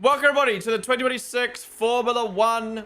Welcome everybody to the 2026 Formula 1.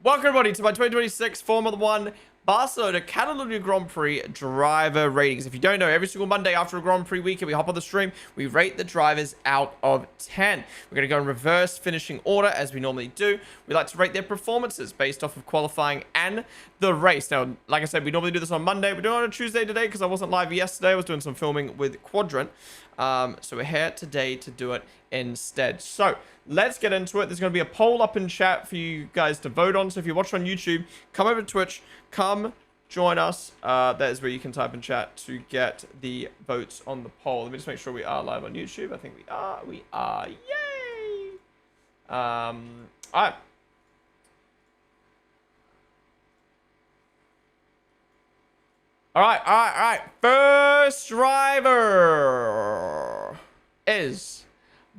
Welcome everybody to my 2026 Formula 1 Barcelona Catalunya Grand Prix driver ratings. If you don't know, every single Monday after a Grand Prix weekend, we hop on the stream, we rate the drivers out of 10. We're going to go in reverse finishing order as we normally do. We like to rate their performances based off of qualifying and the race. Now, like I said, we normally do this on Monday. We're doing it on a Tuesday today because I wasn't live yesterday. I was doing some filming with Quadrant. So we're here today to do it instead. So let's get into it. There's going to be a poll up in chat for you guys to vote on. So if you're watching on YouTube, come over to Twitch, come join us. That is where you can type in chat to get the votes on the poll. Let me just make sure we are live on YouTube. I think we are. We are. Yay! All right. All right. First driver is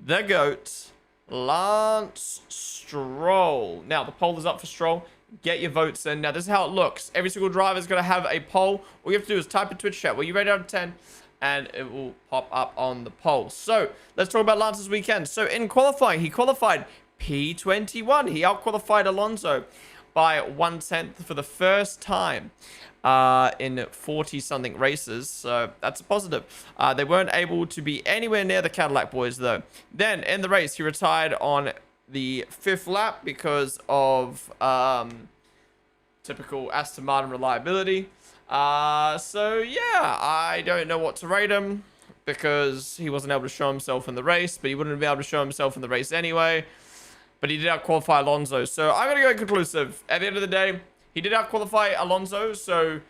the GOAT, Lance Stroll. Now, the poll is up for Stroll. Get your votes in. Now, this is how it looks. Every single driver is going to have a poll. All you have to do is type in Twitch chat, "Will you rate out of 10?" and it will pop up on the poll. So, let's talk about Lance's weekend. So, in qualifying, he qualified P21. He out-qualified Alonso by 1/10 for the first time in 40-something races, so that's a positive. They weren't able to be anywhere near the Cadillac boys, though. Then, in the race, he retired on the 5th lap because of typical Aston Martin reliability. So, yeah, I don't know what to rate him because he wasn't able to show himself in the race, but he wouldn't be able to show himself in the race anyway. But he did out-qualify Alonso, so I'm going to go conclusive. At the end of the day, he did out-qualify Alonso, so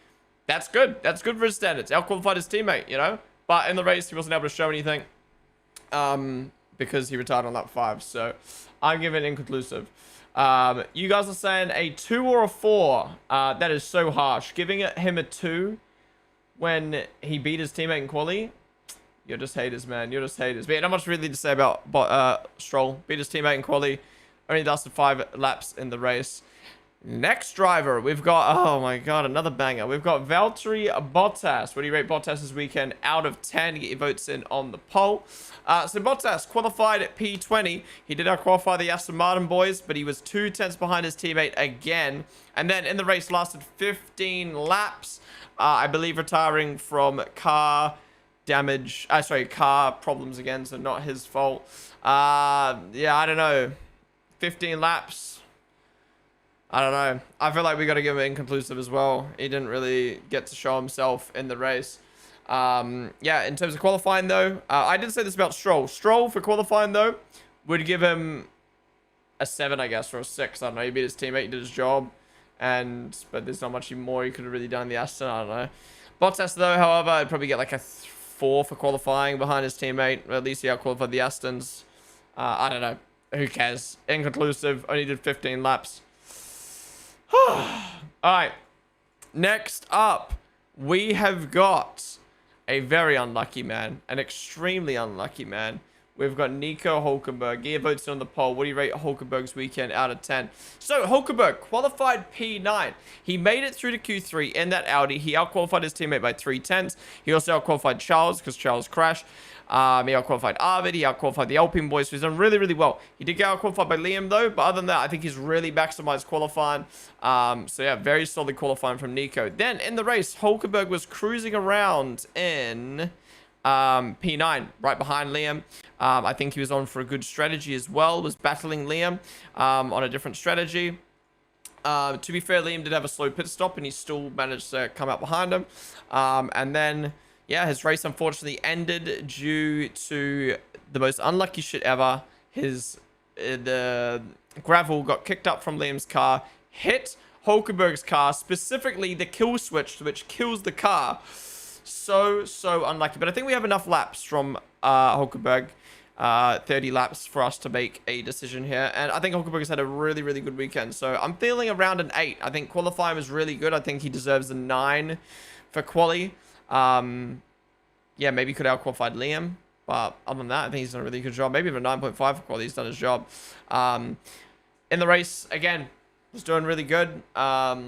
that's good. That's good for his standards. Out-qualified his teammate, you know? But in the race, he wasn't able to show anything because he retired on lap 5. So I'm giving it inconclusive. You guys are saying a 2 or a 4. That is so harsh. Giving him a 2 when he beat his teammate in quali. You're just haters, man. You're just haters. But yeah, not much really to say about Stroll. Beat his teammate in quali. Only lasted 5 laps in the race. Next driver, we've got, oh my god, another banger. We've got Valtteri Bottas. What do you rate Bottas this weekend out of 10? Get your votes in on the poll. So Bottas qualified at P20. He did out-qualify the Aston Martin boys, but he was 2 tenths behind his teammate again. And then in the race, lasted 15 laps. I believe retiring from car damage. Car problems again, so not his fault. Yeah, I don't know. 15 laps. I don't know. I feel like we got to give him inconclusive as well. He didn't really get to show himself in the race. Yeah, in terms of qualifying, though, I did say this about Stroll. Stroll, for qualifying, though, would give him a 7, I guess, or a 6. I don't know. He beat his teammate, he did his job. But there's not much more he could have really done in the Aston. I don't know. Bottas, though, however, I'd probably get like a 4 for qualifying behind his teammate. At least he out-qualified the Astons. I don't know. Who cares? Inconclusive. Only did 15 laps. Alright, next up, we have got a very unlucky man, an extremely unlucky man. We've got Nico Hulkenberg. Get your votes on the poll. What do you rate Hulkenberg's weekend out of 10? So, Hulkenberg qualified P9. He made it through to Q3 in that Audi. He out-qualified his teammate by 3 tenths. He also out-qualified Charles because Charles crashed. He out-qualified Arvid. He out-qualified the Alpine boys. So he's done really, really well. He did get out-qualified by Liam, though. But other than that, I think he's really maximized qualifying. So, yeah, very solid qualifying from Nico. Then, in the race, Hulkenberg was cruising around in P9, right behind Liam. I think he was on for a good strategy as well. Was battling Liam on a different strategy. To be fair, Liam did have a slow pit stop, and he still managed to come out behind him. And then, yeah, his race unfortunately ended due to the most unlucky shit ever. The gravel got kicked up from Liam's car, hit Hulkenberg's car, specifically the kill switch, which kills the car. So unlucky. But I think we have enough laps from Hulkenberg. 30 laps for us to make a decision here. And I think Hulkenberg has had a really, really good weekend. So I'm feeling around an 8. I think qualifying was really good. I think he deserves a 9 for quali. Yeah, maybe he could have out-qualified Liam. But other than that, I think he's done a really good job. Maybe even a 9.5 for quali. He's done his job. In the race, again, was doing really good. But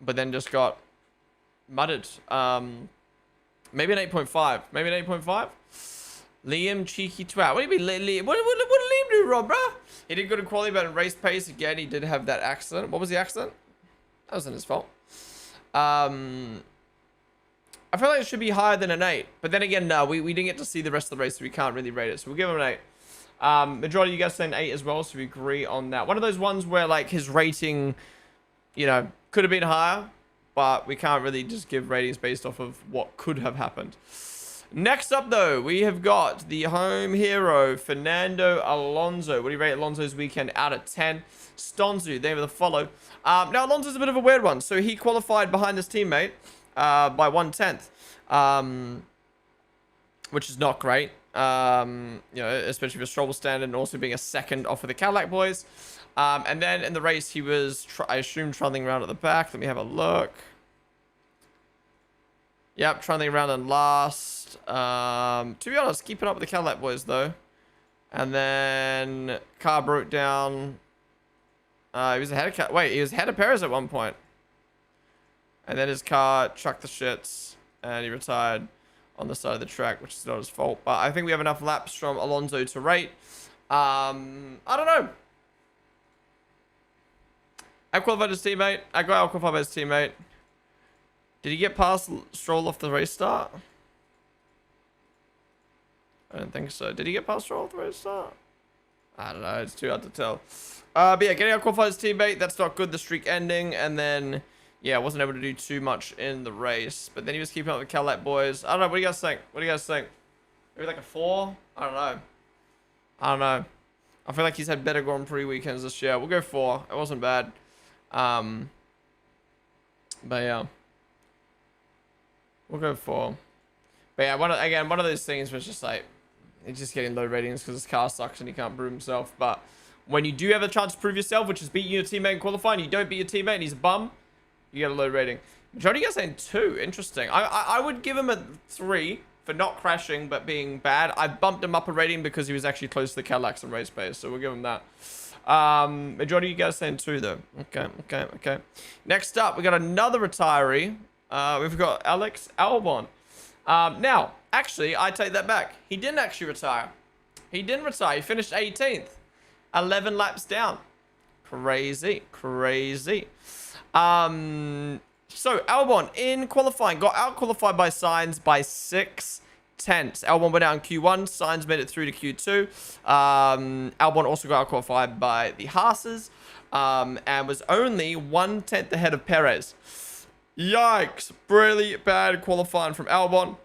then just got mudded. Maybe an 8.5. Maybe an 8.5. Liam cheeky twat. What do you mean? What did Liam do wrong, bruh? He did good in quality, but in race pace again, he did have that accident. What was the accident? That wasn't his fault. I feel like it should be higher than an 8, but then again, no, we didn't get to see the rest of the race, so we can't really rate it. So we'll give him an 8. Majority of you guys saying 8 as well, so we agree on that. One of those ones where like his rating, you know, could have been higher, but we can't really just give ratings based off of what could have happened. Next up, though, we have got the home hero, Fernando Alonso. What do you rate Alonso's weekend out of 10? Stonzu, name of the follow. Now, Alonso's a bit of a weird one. So he qualified behind his teammate by 1/10, which is not great. You know, especially for Stroll standard and also being a second off of the Cadillac boys. And then in the race, he was, I assume, trundling around at the back. Let me have a look. Yep, trundling around in last. To be honest, keeping up with the Cadillac boys, though. And then car broke down. He was ahead of he was ahead of Perez at one point. And then his car chucked the shits, and he retired on the side of the track, which is not his fault. But I think we have enough laps from Alonso to rate. I don't know. I qualified his teammate. I got out qualified by his teammate. Did he get past Stroll off the race start? I don't think so. Did he get past Stroll off the race start? I don't know. It's too hard to tell. But yeah, getting out qualified his teammate. That's not good. The streak ending. And then, yeah, wasn't able to do too much in the race. But then he was keeping up with the Cadillac boys. I don't know. What do you guys think? What do you guys think? Maybe like a 4? I don't know. I don't know. I feel like he's had better Grand Prix weekends this year. We'll go 4. It wasn't bad. But yeah. We'll go 4. But yeah, one of those things was just like, he's just getting low ratings because his car sucks and he can't prove himself. But when you do have a chance to prove yourself, which is beating your teammate in qualifying, you don't beat your teammate and he's a bum, you get a low rating. Majority of you guys saying 2. Interesting. I would give him a 3 for not crashing but being bad. I bumped him up a rating because he was actually close to the Cadillacs in race pace, so we'll give him that. Majority of you guys saying 2 though. Okay. Next up, we got another retiree. We've got Alex Albon. Now, actually, I take that back. He didn't actually retire. He didn't retire. He finished 18th. 11 laps down. Crazy. So, Albon, in qualifying, got out-qualified by Sainz by 6 tenths. Albon went out in Q1. Sainz made it through to Q2. Albon also got out-qualified by the Haas's, and was only 1/10 ahead of Perez. Yikes. Really bad qualifying from Albon.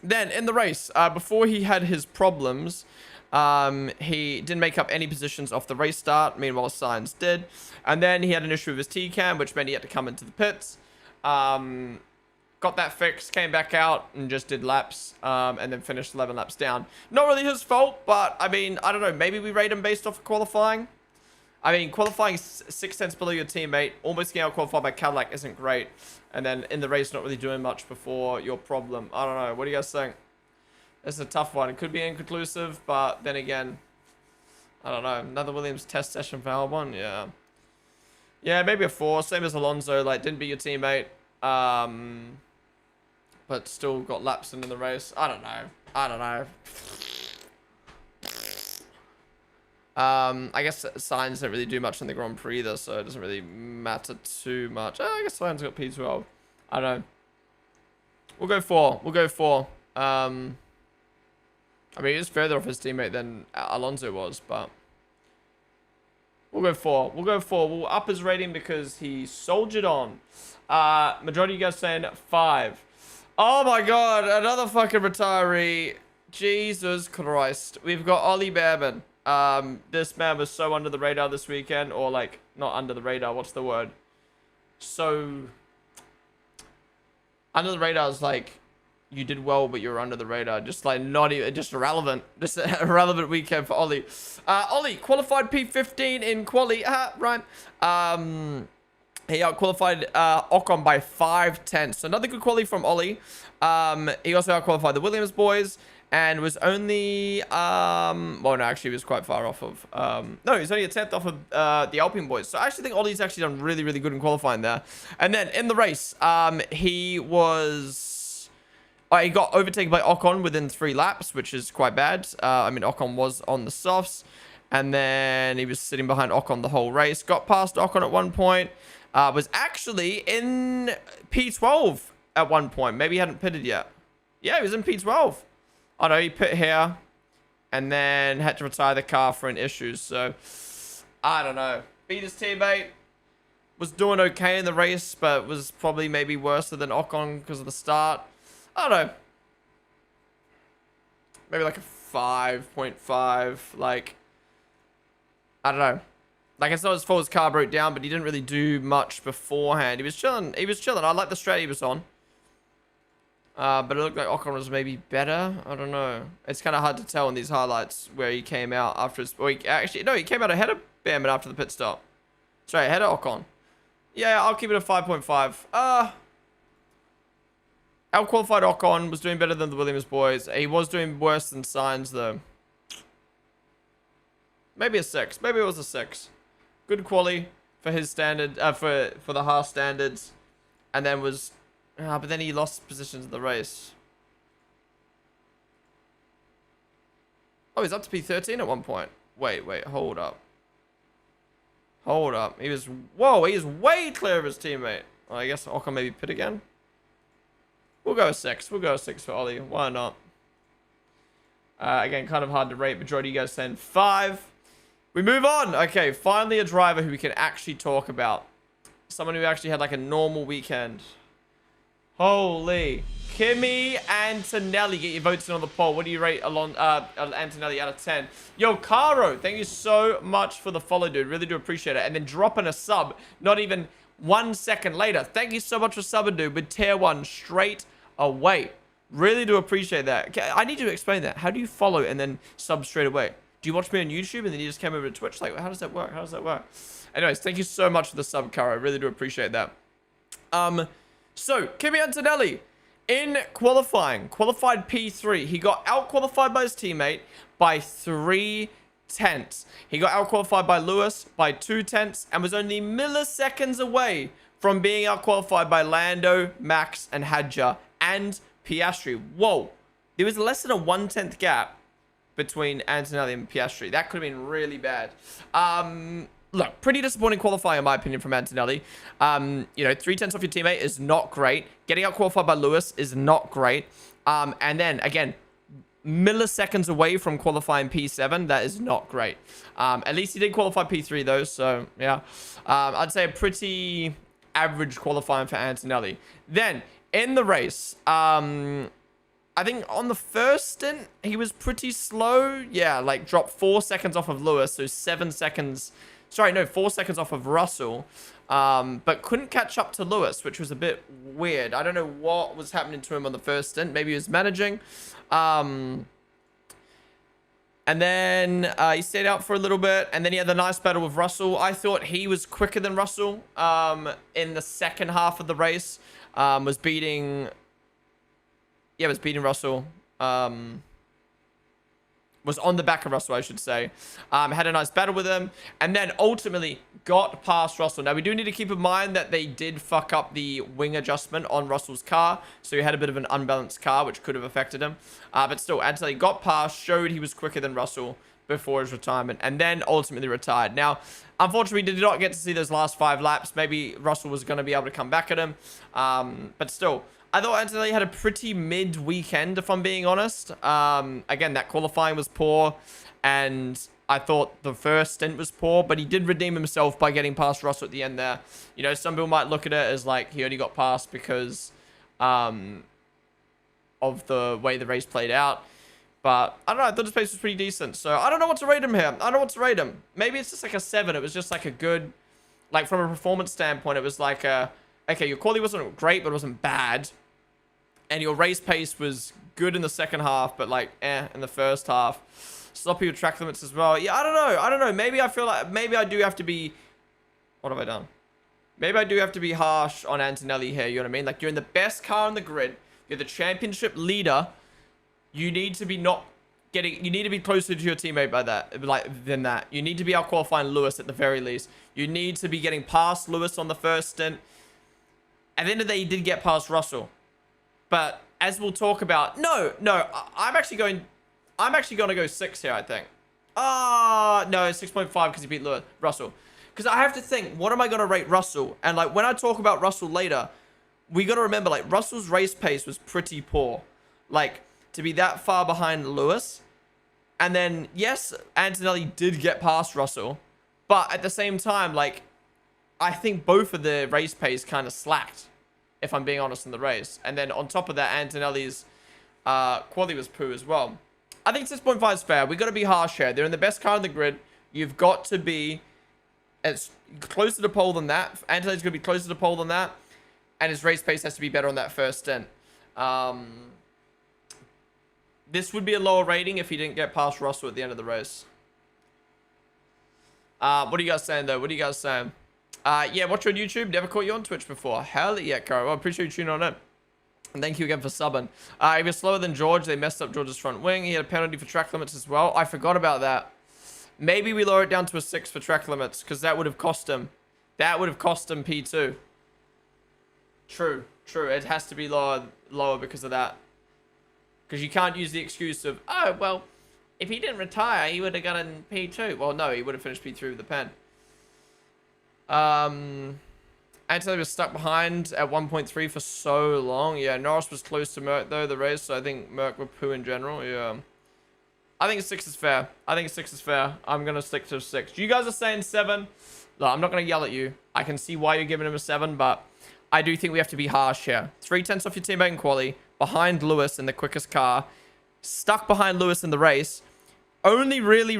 Then, in the race, before he had his problems, he didn't make up any positions off the race start. Meanwhile, Sainz did. And then he had an issue with his T-cam, which meant he had to come into the pits. Got that fixed, came back out, and just did laps, and then finished 11 laps down. Not really his fault, but, I mean, I don't know. Maybe we rate him based off of qualifying. I mean, qualifying 6 tenths below your teammate, almost getting out qualified by Cadillac isn't great. And then in the race, not really doing much before your problem. I don't know. What do you guys think? It's a tough one. It could be inconclusive, but then again, I don't know. Another Williams test session for Albon? Yeah. Yeah, maybe a 4. Same as Alonso. Like, didn't beat your teammate. But still got laps in the race. I don't know. I guess Sainz don't really do much in the Grand Prix either, so it doesn't really matter too much. I guess Sainz got P12. I don't know. We'll go 4. I mean, he's further off his teammate than Alonso was, but we'll go 4. We'll up his rating because he soldiered on. Majority of you guys saying 5. Oh my god, another fucking retiree. Jesus Christ. We've got Ollie Behrman. This man was so under the radar this weekend, or like, not under the radar, what's the word? So, under the radar is like, you did well, but you were under the radar. Just like, not even, just irrelevant. Just a irrelevant weekend for Ollie. Ollie, qualified P15 in quali, right. He out-qualified Ocon by 5 tenths. So another good quality from Ollie. He also out-qualified the Williams boys. And was only, well, no, actually, he was quite far off of, no, he was only a 10th off of the Alpine boys. So I actually think Ollie's actually done really, really good in qualifying there. And then in the race, he was He got overtaken by Ocon within 3 laps, which is quite bad. I mean, Ocon was on the softs, and then he was sitting behind Ocon the whole race. Got past Ocon at one point. Was actually in P12 at one point. Maybe he hadn't pitted yet. Yeah, he was in P12. Oh no, he pit here, and then had to retire the car for an issue. So, I don't know. Beat his teammate. Was doing okay in the race, but was probably maybe worse than Ocon because of the start. I don't know. Maybe like a 5.5. Like, I don't know. Like, it's not his fault his car broke down, but he didn't really do much beforehand. He was chilling. He was chilling. I like the strat he was on. But it looked like Ocon was maybe better. I don't know. It's kind of hard to tell in these highlights where he came out after his... Well, he came out ahead of Bamman after the pit stop. Sorry, ahead of Ocon. Yeah, I'll keep it a 5.5. Out-qualified Ocon was doing better than the Williams boys. He was doing worse than Sainz, though. Maybe a 6. Maybe it was a 6. Good quali for his standard, for the Haas standards. And then was... but then he lost positions in the race. Oh, he's up to P13 at one point. Wait, hold up. Hold up. He was... Whoa, he is way clear of his teammate. Well, I guess Ocon maybe pit again. We'll go a 6. We'll go a 6 for Ollie. Why not? Again, kind of hard to rate. Majority of you guys saying 5. We move on. Okay, finally a driver who we can actually talk about. Someone who actually had like a normal weekend. Holy. Kimi Antonelli. Get your votes in on the poll. What do you rate Antonelli out of 10? Yo, Caro, thank you so much for the follow, dude. Really do appreciate it. And then dropping a sub, not even 1 second later. Thank you so much for subbing, dude, with tier 1 straight away. Really do appreciate that. Okay, I need you to explain that. How do you follow and then sub straight away? Do you watch me on YouTube and then you just came over to Twitch? Like, how does that work? How does that work? Anyways, thank you so much for the sub, Caro. I really do appreciate that. So, Kimi Antonelli, in qualifying, qualified P3. He got out-qualified by his teammate by 3 tenths. He got out-qualified by Lewis by 2 tenths and was only milliseconds away from being out-qualified by Lando, Max, and Hadjar, and Piastri. Whoa. There was less than a 1/10 gap between Antonelli and Piastri. That could have been really bad. Look, pretty disappointing qualifying, in my opinion, from Antonelli. You know, 3 tenths off your teammate is not great. Getting out qualified by Lewis is not great. And then, again, milliseconds away from qualifying P7. That is not great. At least he did qualify P3, though. So, yeah. I'd say a pretty average qualifying for Antonelli. Then, in the race, I think on the first stint, he was pretty slow. Yeah, like dropped 4 seconds off of Lewis. So 7 seconds... Sorry, no, 4 seconds off of Russell, but couldn't catch up to Lewis, which was a bit weird. I don't know what was happening to him on the first stint. Maybe he was managing. And then he stayed out for a little bit, and then he had the nice battle with Russell. I thought he was quicker than Russell in the second half of the race. Was beating Russell. Was on the back of Russell, I should say. Had a nice battle with him. And then ultimately got past Russell. Now, we do need to keep in mind that they did fuck up the wing adjustment on Russell's car. So he had a bit of an unbalanced car, which could have affected him. But still, Antonelli got past, showed he was quicker than Russell before his retirement. And then ultimately retired. Now, unfortunately, we did not get to see those last 5 laps. Maybe Russell was going to be able to come back at him. But still... I thought Antonelli had a pretty mid-weekend, if I'm being honest. Again, that qualifying was poor, and I thought the first stint was poor, but he did redeem himself by getting past Russell at the end there. You know, some people might look at it as like he only got past because of the way the race played out. But I don't know, I thought his pace was pretty decent. So I don't know what to rate him here. I don't know what to rate him. Maybe it's just like a 7. It was just like a good, like from a performance standpoint, it was like a, okay, your quality wasn't great, but it wasn't bad. And your race pace was good in the second half, but like, in the first half. Sloppy with track limits as well. Yeah, I don't know. Maybe I feel like, maybe I do have to be, what have I done? Maybe I do have to be harsh on Antonelli here, you know what I mean? Like, you're in the best car on the grid. You're the championship leader. You need to be you need to be closer to your teammate than that. You need to be out-qualifying Lewis at the very least. You need to be getting past Lewis on the first stint. At the end of the day, he did get past Russell. But as we'll talk about. No, I'm actually going to go 6 here, I think. No, 6.5 because he beat Russell. Because I have to think, what am I going to rate Russell? And like when I talk about Russell later, we got to remember like Russell's race pace was pretty poor. Like to be that far behind Lewis. And then, yes, Antonelli did get past Russell. But at the same time, like, I think both of the race pace kind of slacked, if I'm being honest, in the race. And then on top of that, Antonelli's quality was poo as well. I think 6.5 is fair. We got to be harsh here. They're in the best car in the grid. You've got to be as close to the pole than that. Antonelli's going to be closer to the pole than that. And his race pace has to be better on that first stint. This would be a lower rating if he didn't get past Russell at the end of the race. What are you guys saying, though? What are you guys saying? Yeah, watch you on YouTube. Never caught you on Twitch before. Hell yeah, Caro. Well, I appreciate you tuning on in. And thank you again for subbing. He was slower than George. They messed up George's front wing. He had a penalty for track limits as well. I forgot about that. Maybe we lower it down to a 6 for track limits, because that would have cost him. That would have cost him P2. True. It has to be lower because of that. Because you can't use the excuse of, oh, well, if he didn't retire, he would have gotten P2. Well, no, he would have finished P3 with the pen. Antonelli was stuck behind at 1.3 for so long. Yeah, Norris was close to Merck, though, the race. So I think Merck were poo in general. Yeah. I think 6 is fair. I'm going to stick to 6. You guys are saying 7. Look, I'm not going to yell at you. I can see why you're giving him a 7, but I do think we have to be harsh here. 3/10 off your teammate in quali. Behind Lewis in the quickest car. Stuck behind Lewis in the race. Only really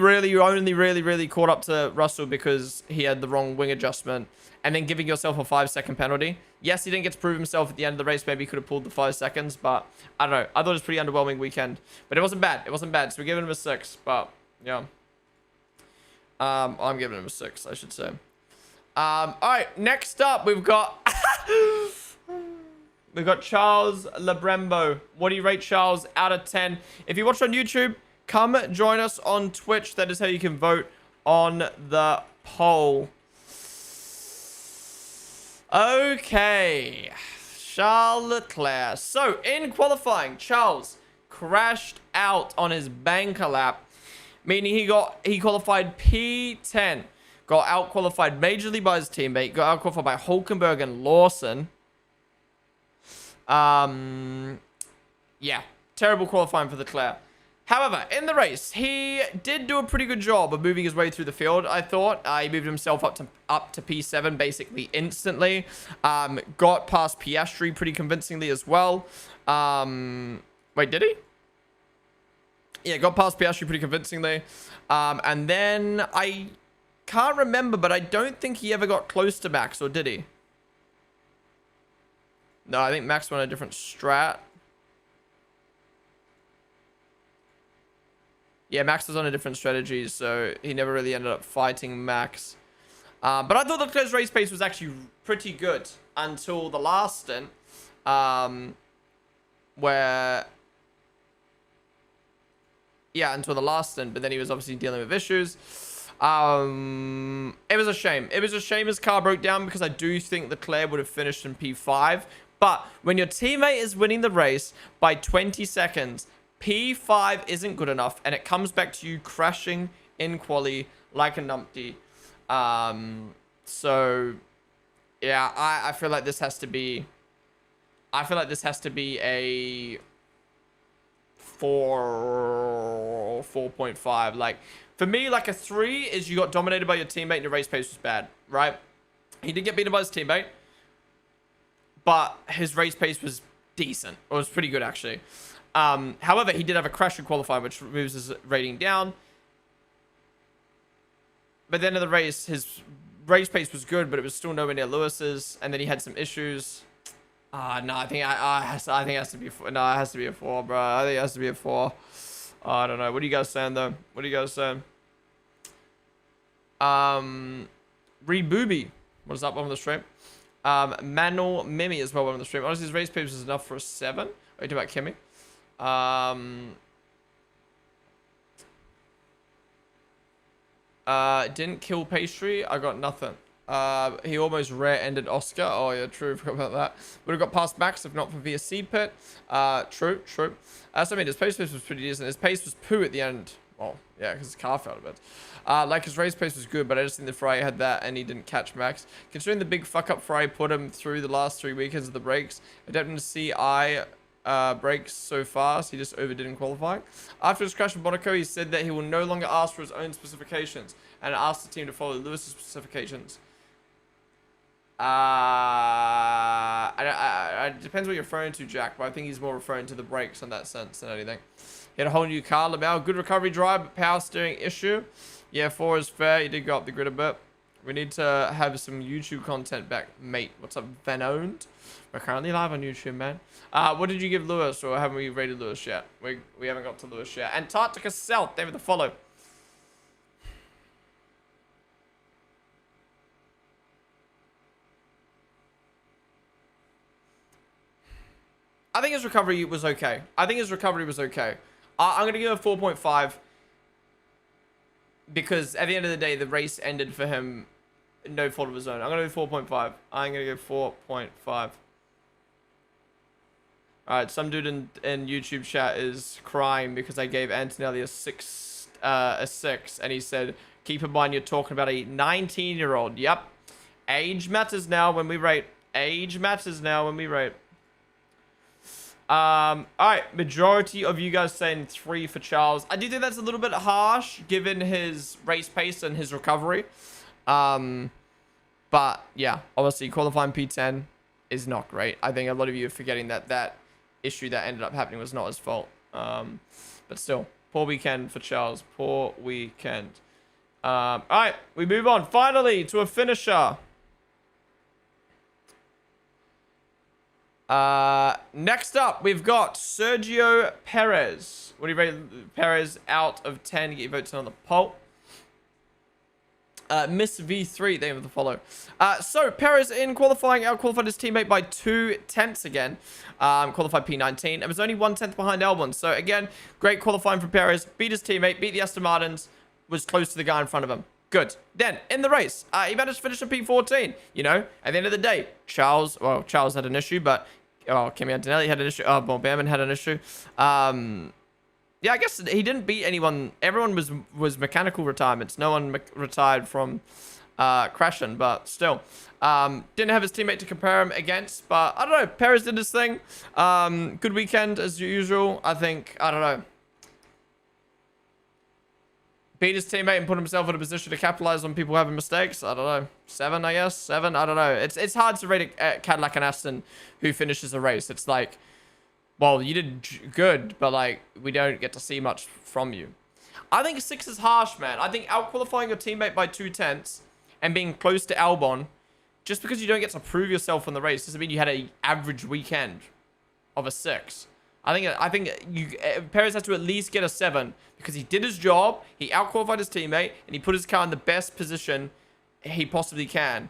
caught up to Russell because he had the wrong wing adjustment. And then giving yourself a 5-second penalty. Yes, he didn't get to prove himself at the end of the race. Maybe he could have pulled the 5 seconds. But I don't know. I thought it was a pretty underwhelming weekend. But it wasn't bad. So we're giving him a 6. But yeah. I'm giving him a 6, I should say. Alright, next up we've got we've got Charles Labrembo. What do you rate Charles out of 10? If you watch on YouTube, come join us on Twitch. That is how you can vote on the poll. Okay, Charles Leclerc. So in qualifying, Charles crashed out on his banker lap, meaning he qualified P10. Got out-qualified majorly by his teammate. Got out-qualified by Hulkenberg and Lawson. Yeah. Terrible qualifying for Leclerc. However, in the race, he did do a pretty good job of moving his way through the field, I thought. He moved himself up to P7 basically instantly. Got past Piastri pretty convincingly as well. Wait, did he? Yeah, got past Piastri pretty convincingly. And then I can't remember, but I don't think he ever got close to Max, or did he? No, I think Max went a different strat. Yeah, Max was on a different strategy, so he never really ended up fighting Max. But I thought Leclerc's race pace was actually pretty good until the last stint, where... Yeah, until the last stint, but then he was obviously dealing with issues. It was a shame. It was a shame his car broke down because I do think Leclerc would have finished in P5. But when your teammate is winning the race by 20 seconds, P5 isn't good enough. And it comes back to you crashing in quali like a numpty. So, yeah, I feel like this has to be... I feel like this has to be a 4.5. Like... For me, like a 3 is you got dominated by your teammate and your race pace was bad, right? He did get beaten by his teammate, but his race pace was decent. It was pretty good, actually. However, he did have a crash in qualifying, which moves his rating down. But at the end of the race, his race pace was good, but it was still nowhere near Lewis's. And then he had some issues. No, I think it has to be a 4. No, it has to be a 4, bro. I think it has to be a 4. I don't know. What are you guys saying, though? What are you guys saying? Rebooby. What is up on the stream? Manuel Mimi as well on the stream. Honestly, his race pace is enough for a 7. What are you talking about, Kimmy? Didn't kill pastry. I got nothing. He almost rear-ended Oscar. Oh, yeah, true. Forgot about that. Would have got past Max if not for VSC pit. True. So, I mean, his pace was pretty decent. His pace was poo at the end. Well, yeah, because his car failed a bit. Like, his race pace was good, but I just think the Ferrari had that, and he didn't catch Max. Considering the big fuck-up Ferrari put him through the last 3 weekends of the brakes, adapting to CI brakes so fast, he just overdid in qualifying. After his crash with Monaco, he said that he will no longer ask for his own specifications, and asked the team to follow Lewis's specifications. It depends what you're referring to, Jack, but I think he's more referring to the brakes in that sense than anything. He had a whole new car. Lamau, good recovery drive, but power steering issue. Yeah, 4 is fair. He did go up the grid a bit. We need to have some YouTube content back, mate. What's up, Venoned? We're currently live on YouTube, man. What did you give Lewis, or haven't we rated Lewis yet? We haven't got to Lewis yet. Antarctica South, David the follow. I think his recovery was okay. I'm going to give him a 4.5 because at the end of the day, the race ended for him no fault of his own. I'm going to do 4.5. I'm going to go 4.5. All right, some dude in YouTube chat is crying because I gave Antonelli a 6, and he said, keep in mind you're talking about a 19-year-old. Yep. Age matters now when we rate. All right, majority of you guys saying 3 for Charles. I do think that's a little bit harsh given his race pace and his recovery. But yeah, obviously qualifying P10 is not great. I think a lot of you are forgetting that issue that ended up happening was not his fault. But still, poor weekend for Charles. Poor weekend. All right, we move on finally to a finisher. Next up, we've got Sergio Perez. What do you rate Perez out of 10? Get your votes in on the poll. Miss V3, they have to follow. So Perez in qualifying outqualified his teammate by 2 tenths again. Qualified P19 and was only 1 tenth behind Albon. So again, great qualifying for Perez. Beat his teammate, beat the Aston Martins, was close to the guy in front of him. Good. Then, in the race, he managed to finish a P14. You know, at the end of the day, Charles had an issue, but Kimi Antonelli had an issue. Bon Behrman had an issue. Yeah, I guess he didn't beat anyone. Everyone was mechanical retirements. No one retired from crashing, but still. Didn't have his teammate to compare him against, but I don't know. Perez did his thing. Good weekend as usual. I think, I don't know. Beat his teammate and put himself in a position to capitalize on people having mistakes. I don't know. 7, I guess. 7. I don't know. It's hard to rate a Cadillac and Aston who finishes a race. It's like, well, you did good, but like we don't get to see much from you. I think 6 is harsh, man. I think out-qualifying your teammate by 2 tenths and being close to Albon, just because you don't get to prove yourself in the race doesn't mean you had an average weekend of a 6. I think Perez has to at least get a 7 because he did his job, he out-qualified his teammate, and he put his car in the best position he possibly can.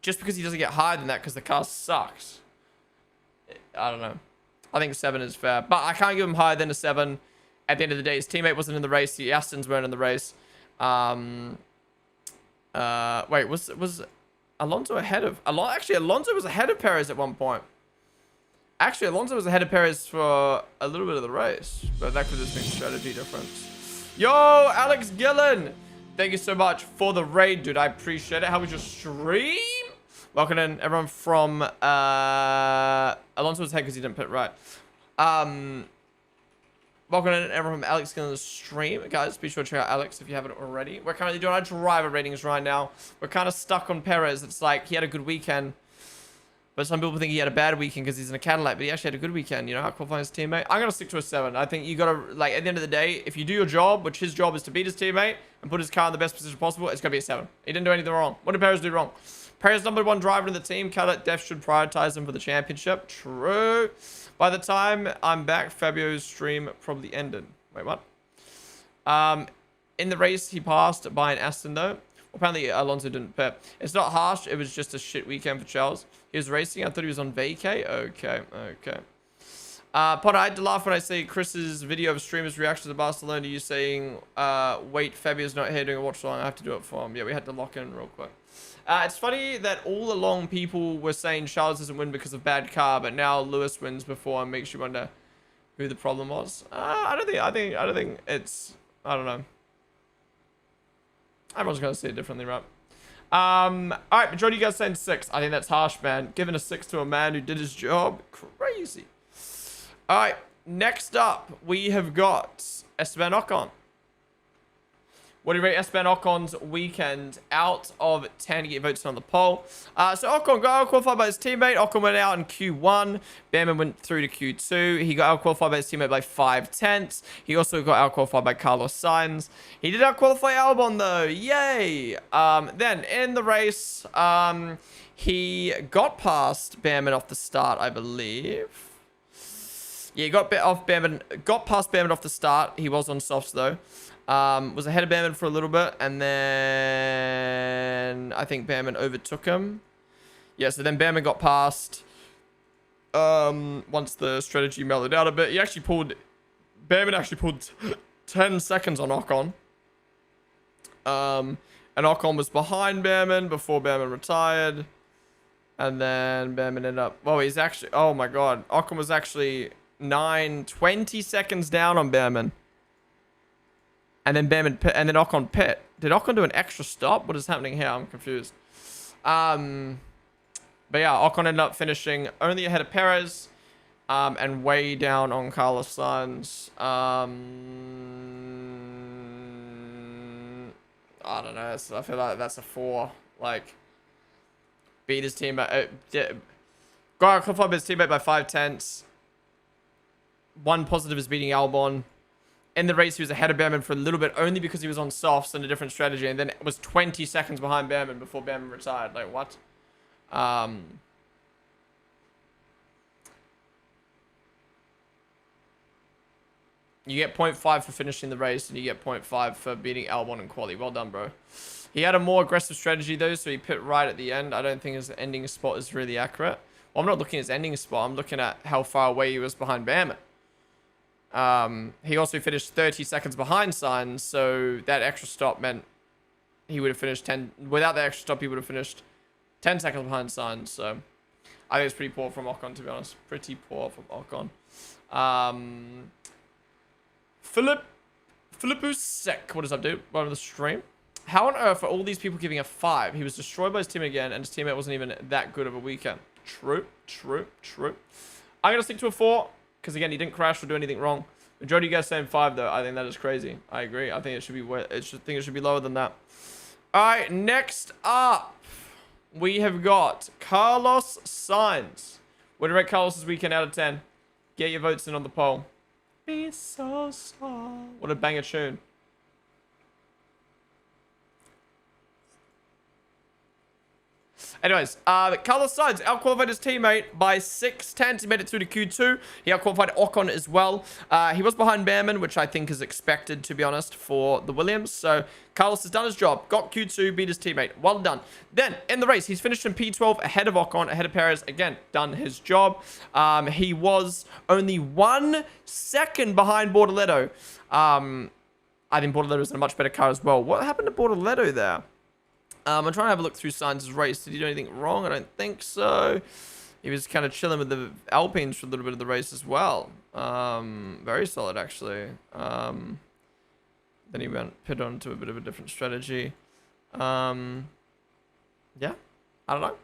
Just because he doesn't get higher than that because the car sucks. I don't know. I think 7 is fair, but I can't give him higher than a 7. At the end of the day, his teammate wasn't in the race. The Astons weren't in the race. Wait, was Alonso ahead of... Actually, Alonso was ahead of Perez at one point. Actually, Alonso was ahead of Perez for a little bit of the race, but that could just be strategy difference. Yo, Alex Gillen! Thank you so much for the raid, dude. I appreciate it. How was your stream? Welcome in, everyone from... Alonso was ahead because he didn't pit right. Welcome in, everyone from Alex Gillen's stream. Guys, be sure to check out Alex if you haven't already. We're currently doing our driver ratings right now. We're kind of stuck on Perez. It's like, he had a good weekend. But some people think he had a bad weekend because he's in a Cadillac, but he actually had a good weekend, you know, out-qualifying his teammate. I'm going to stick to a 7. I think you got to, like, at the end of the day, if you do your job, which his job is to beat his teammate and put his car in the best position possible, it's going to be a 7. He didn't do anything wrong. What did Perez do wrong? Perez #1 driver in the team. Cadillac Def should prioritize him for the championship. True. By the time I'm back, Fabio's stream probably ended. Wait, what? In the race, he passed by an Aston, though. Apparently, Alonso didn't pit. It's not harsh. It was just a shit weekend for Charles. He was racing. I thought he was on vacay. Okay. Potter, I had to laugh when I see Chris's video of streamers' reactions to Barcelona. You saying, wait, Fabio's not here doing a watch along. I have to do it for him. Yeah, we had to lock in real quick. It's funny that all along people were saying Charles doesn't win because of bad car, but now Lewis wins before and makes you wonder who the problem was. I don't think it's, I don't know. Everyone's gonna see it differently, right? Alright, majority of you guys saying 6. I think that's harsh, man. Giving a 6 to a man who did his job. Crazy. Alright, next up, we have got Esteban Ocon. What do you rate Esteban Ocon's weekend out of 10 to get votes on the poll? So Ocon got out-qualified by his teammate. Ocon went out in Q1. Behrman went through to Q2. He got out-qualified by his teammate by 5/10. He also got out-qualified by Carlos Sainz. He did out-qualify Albon though. Yay! Then in the race, he got past Behrman off the start, I believe. Yeah, he got past Behrman off the start. He was on softs though. Was ahead of Behrman for a little bit, and then I think Behrman overtook him. Yeah, so then Behrman got past. Once the strategy mellowed out a bit, Behrman actually pulled 10 seconds on Ocon. And Ocon was behind Behrman before Behrman retired. And then Behrman ended up, he's actually, oh my God. Ocon was actually 20 seconds down on Behrman. And then Ocon pit. Did Ocon do an extra stop? What is happening here? I'm confused. But yeah, Ocon ended up finishing only ahead of Perez, and way down on Carlos Sainz. I don't know. I feel like that's a 4. Like, beat his teammate. Got qualified his teammate by 5/10. One positive is beating Albon. In the race, he was ahead of Behrman for a little bit, only because he was on softs and a different strategy, and then it was 20 seconds behind Behrman before Behrman retired. Like, what? You get 0.5 for finishing the race, and you get 0.5 for beating Albon in quali. Well done, bro. He had a more aggressive strategy, though, so he pit right at the end. I don't think his ending spot is really accurate. Well, I'm not looking at his ending spot. I'm looking at how far away he was behind Behrman. He also finished 30 seconds behind Sainz, so that extra stop meant he would have finished 10. Without that extra stop, he would have finished 10 seconds behind Sainz. So I think it's pretty poor from Ocon, to be honest. Pretty poor from Ocon. Philippusek, what does that do? Bottom of the stream. How on earth are all these people giving a 5? He was destroyed by his team again, and his teammate wasn't even that good of a weekend. True. I'm gonna stick to a 4. Because again, he didn't crash or do anything wrong. Majority of you guys saying 5 though. I think that is crazy. I agree. I think it should be it should be lower than that. All right, next up, we have got Carlos Sainz. What do you rate Carlos's weekend out of 10? Get your votes in on the poll. Be so slow. What a banger tune. Anyways, Carlos Sainz out-qualified his teammate by 6/10. He made it through to Q2. He out-qualified Ocon as well. He was behind Behrman, which I think is expected, to be honest, for the Williams. So Carlos has done his job. Got Q2, beat his teammate. Well done. Then, in the race, he's finished in P12 ahead of Ocon, ahead of Perez. Again, done his job. He was only 1 second behind Bortoleto. I think Bortoletto's in a much better car as well. What happened to Bortoletto there? I'm trying to have a look through Sainz's race. Did he do anything wrong? I don't think so. He was kind of chilling with the Alpines for a little bit of the race as well. Very solid, actually. Then he went pit on to a bit of a different strategy. Yeah, I don't know.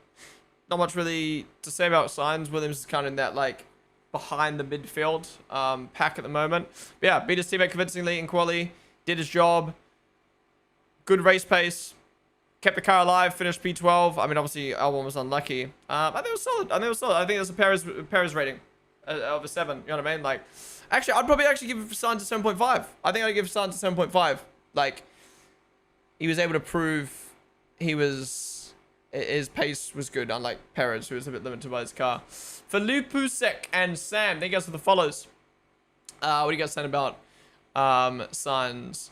Not much really to say about Sainz. Williams is kind of in that, like, behind the midfield pack at the moment. But yeah, beat his teammate convincingly in quali. Did his job. Good race pace. Kept the car alive, finished P12. I mean, obviously, Albon was unlucky. I think it was solid. I think it was a Perez rating of a 7. You know what I mean? Like, actually, I'd probably give Sainz a 7.5. I think I'd give Sainz a 7.5. Like, he was able to prove his pace was good, unlike Perez, who was a bit limited by his car. For Lupusek and Sam, thank you guys for the follows. What do you guys saying about Sainz?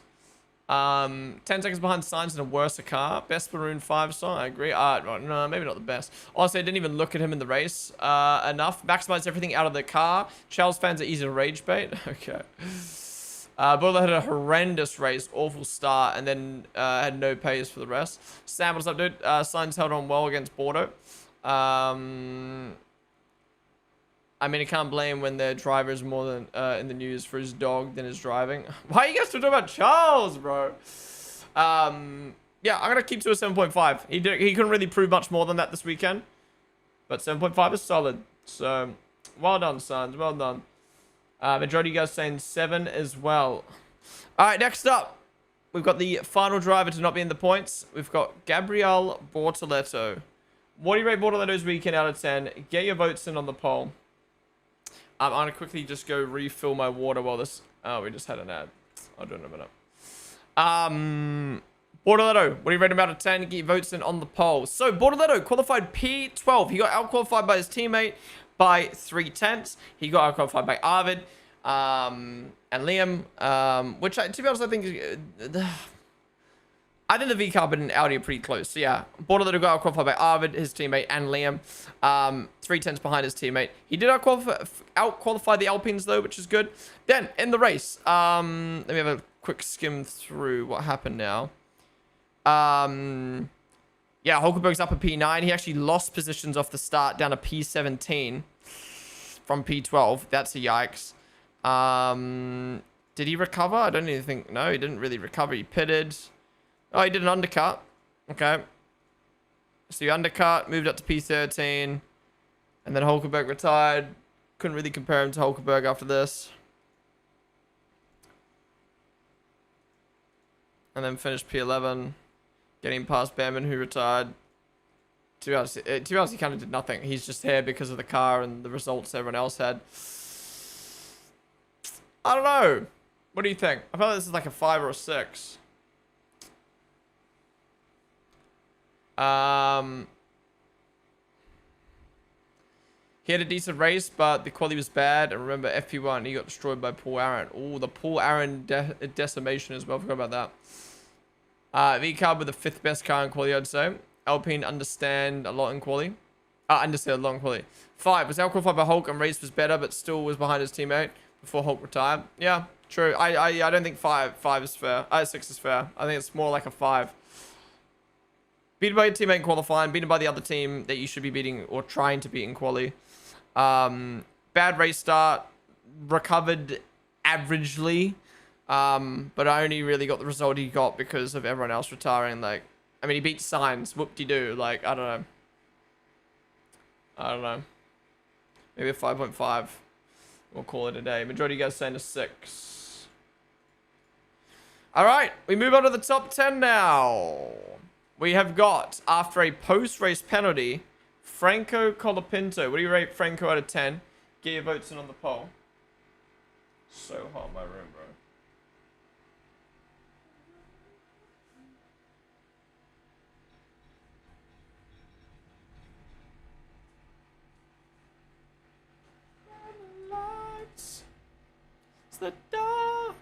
10 seconds behind Signs in a worse car. Best Maroon 5 song, I agree. No, maybe not the best. Honestly, I didn't even look at him in the race enough. Maximize everything out of the car. Charles fans are easy to rage bait. Okay. Bola had a horrendous race, awful start, and then had no pace for the rest. Sam, what's up, dude? Signs held on well against Bordeaux. I mean, I can't blame when their driver is more than in the news for his dog than his driving. Why are you guys still talking about Charles, bro? Yeah, I'm gonna keep to a 7.5. He couldn't really prove much more than that this weekend, but 7.5 is solid. So, well done, sons. Well done. Majority of you guys saying 7 as well. All right, next up, we've got the final driver to not be in the points. We've got Gabriel Bortoleto. What do you rate Bortoleto's weekend out of 10? Get your votes in on the poll. I'm going to quickly just go refill my water while this... Oh, we just had an ad. I'll do it in a minute. Bortoleto, what do you rate him out of 10? Get your votes in on the poll. So, Bortoleto qualified P12. He got out-qualified by his teammate by 3/10. He got out-qualified by Arvid and Liam, which, to be honest, I think... I think the V-Carb and Audi are pretty close. So, yeah, Bortoleto got out-qualified by Arvid, his teammate, and Liam. 3/10 behind his teammate. He did out-qualify the Alpines, though, which is good. Then, in the race, let me have a quick skim through what happened now. Yeah, Hulkenberg's up at P9. He actually lost positions off the start down to P17 from P12. That's a yikes. Did he recover? I don't even think... No, he didn't really recover. He pitted... Oh, he did an undercut. Okay. So he undercut, moved up to P13. And then Hulkenberg retired. Couldn't really compare him to Hulkenberg after this. And then finished P11. Getting past Behrman, who retired. To be honest, he kind of did nothing. He's just here because of the car and the results everyone else had. I don't know. What do you think? I feel like this is like a 5 or a 6. He had a decent race, but the quality was bad. And remember, FP1, he got destroyed by Paul Aaron. Oh, the Paul Aaron decimation as well. I forgot about that. V-Carb with the 5th best car in quality, I'd say. Alpine understand a lot in quality. Understand a lot in quality. 5 was out-qualified by Hulk and race was better, but still was behind his teammate before Hulk retired. Yeah, true. I don't think 5 is fair. 6 is fair. I think it's more like a 5. Beaten by your teammate in qualifying, beaten by the other team that you should be beating or trying to beat in quali. Bad race start, recovered averagely, but I only really got the result he got because of everyone else retiring. Like, I mean, he beat Sainz, whoop-de-doo. Like, I don't know. Maybe a 5.5. We'll call it a day. Majority of you guys saying a 6. All right, we move on to the top 10 now. We have got, after a post-race penalty, Franco Colapinto. What do you rate Franco out of 10? Get your votes in on the poll. So hot in my room, bro. Lights. It's the dark.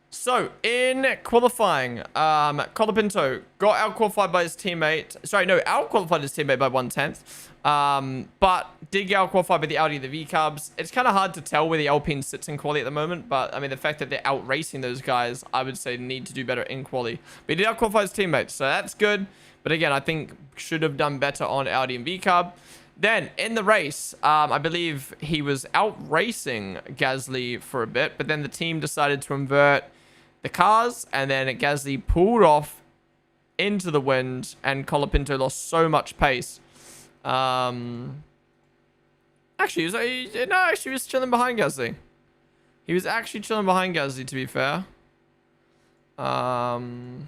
So, in qualifying, Colapinto got out-qualified by his teammate. Sorry, no, out-qualified his teammate by 1/10. But did get out-qualified by the Audi and the V-Carbs. It's kind of hard to tell where the Alpine sits in quali at the moment. But, I mean, the fact that they're out-racing those guys, I would say need to do better in quali. But he did out-qualify his teammates, so that's good. But again, I think should have done better on Audi and V-Carb. Then, in the race, I believe he was out-racing Gasly for a bit. But then the team decided to invert the cars, and then Gasly pulled off into the wind, and Colapinto lost so much pace. Actually, he was chilling behind Gasly. He was actually chilling behind Gasly, to be fair. And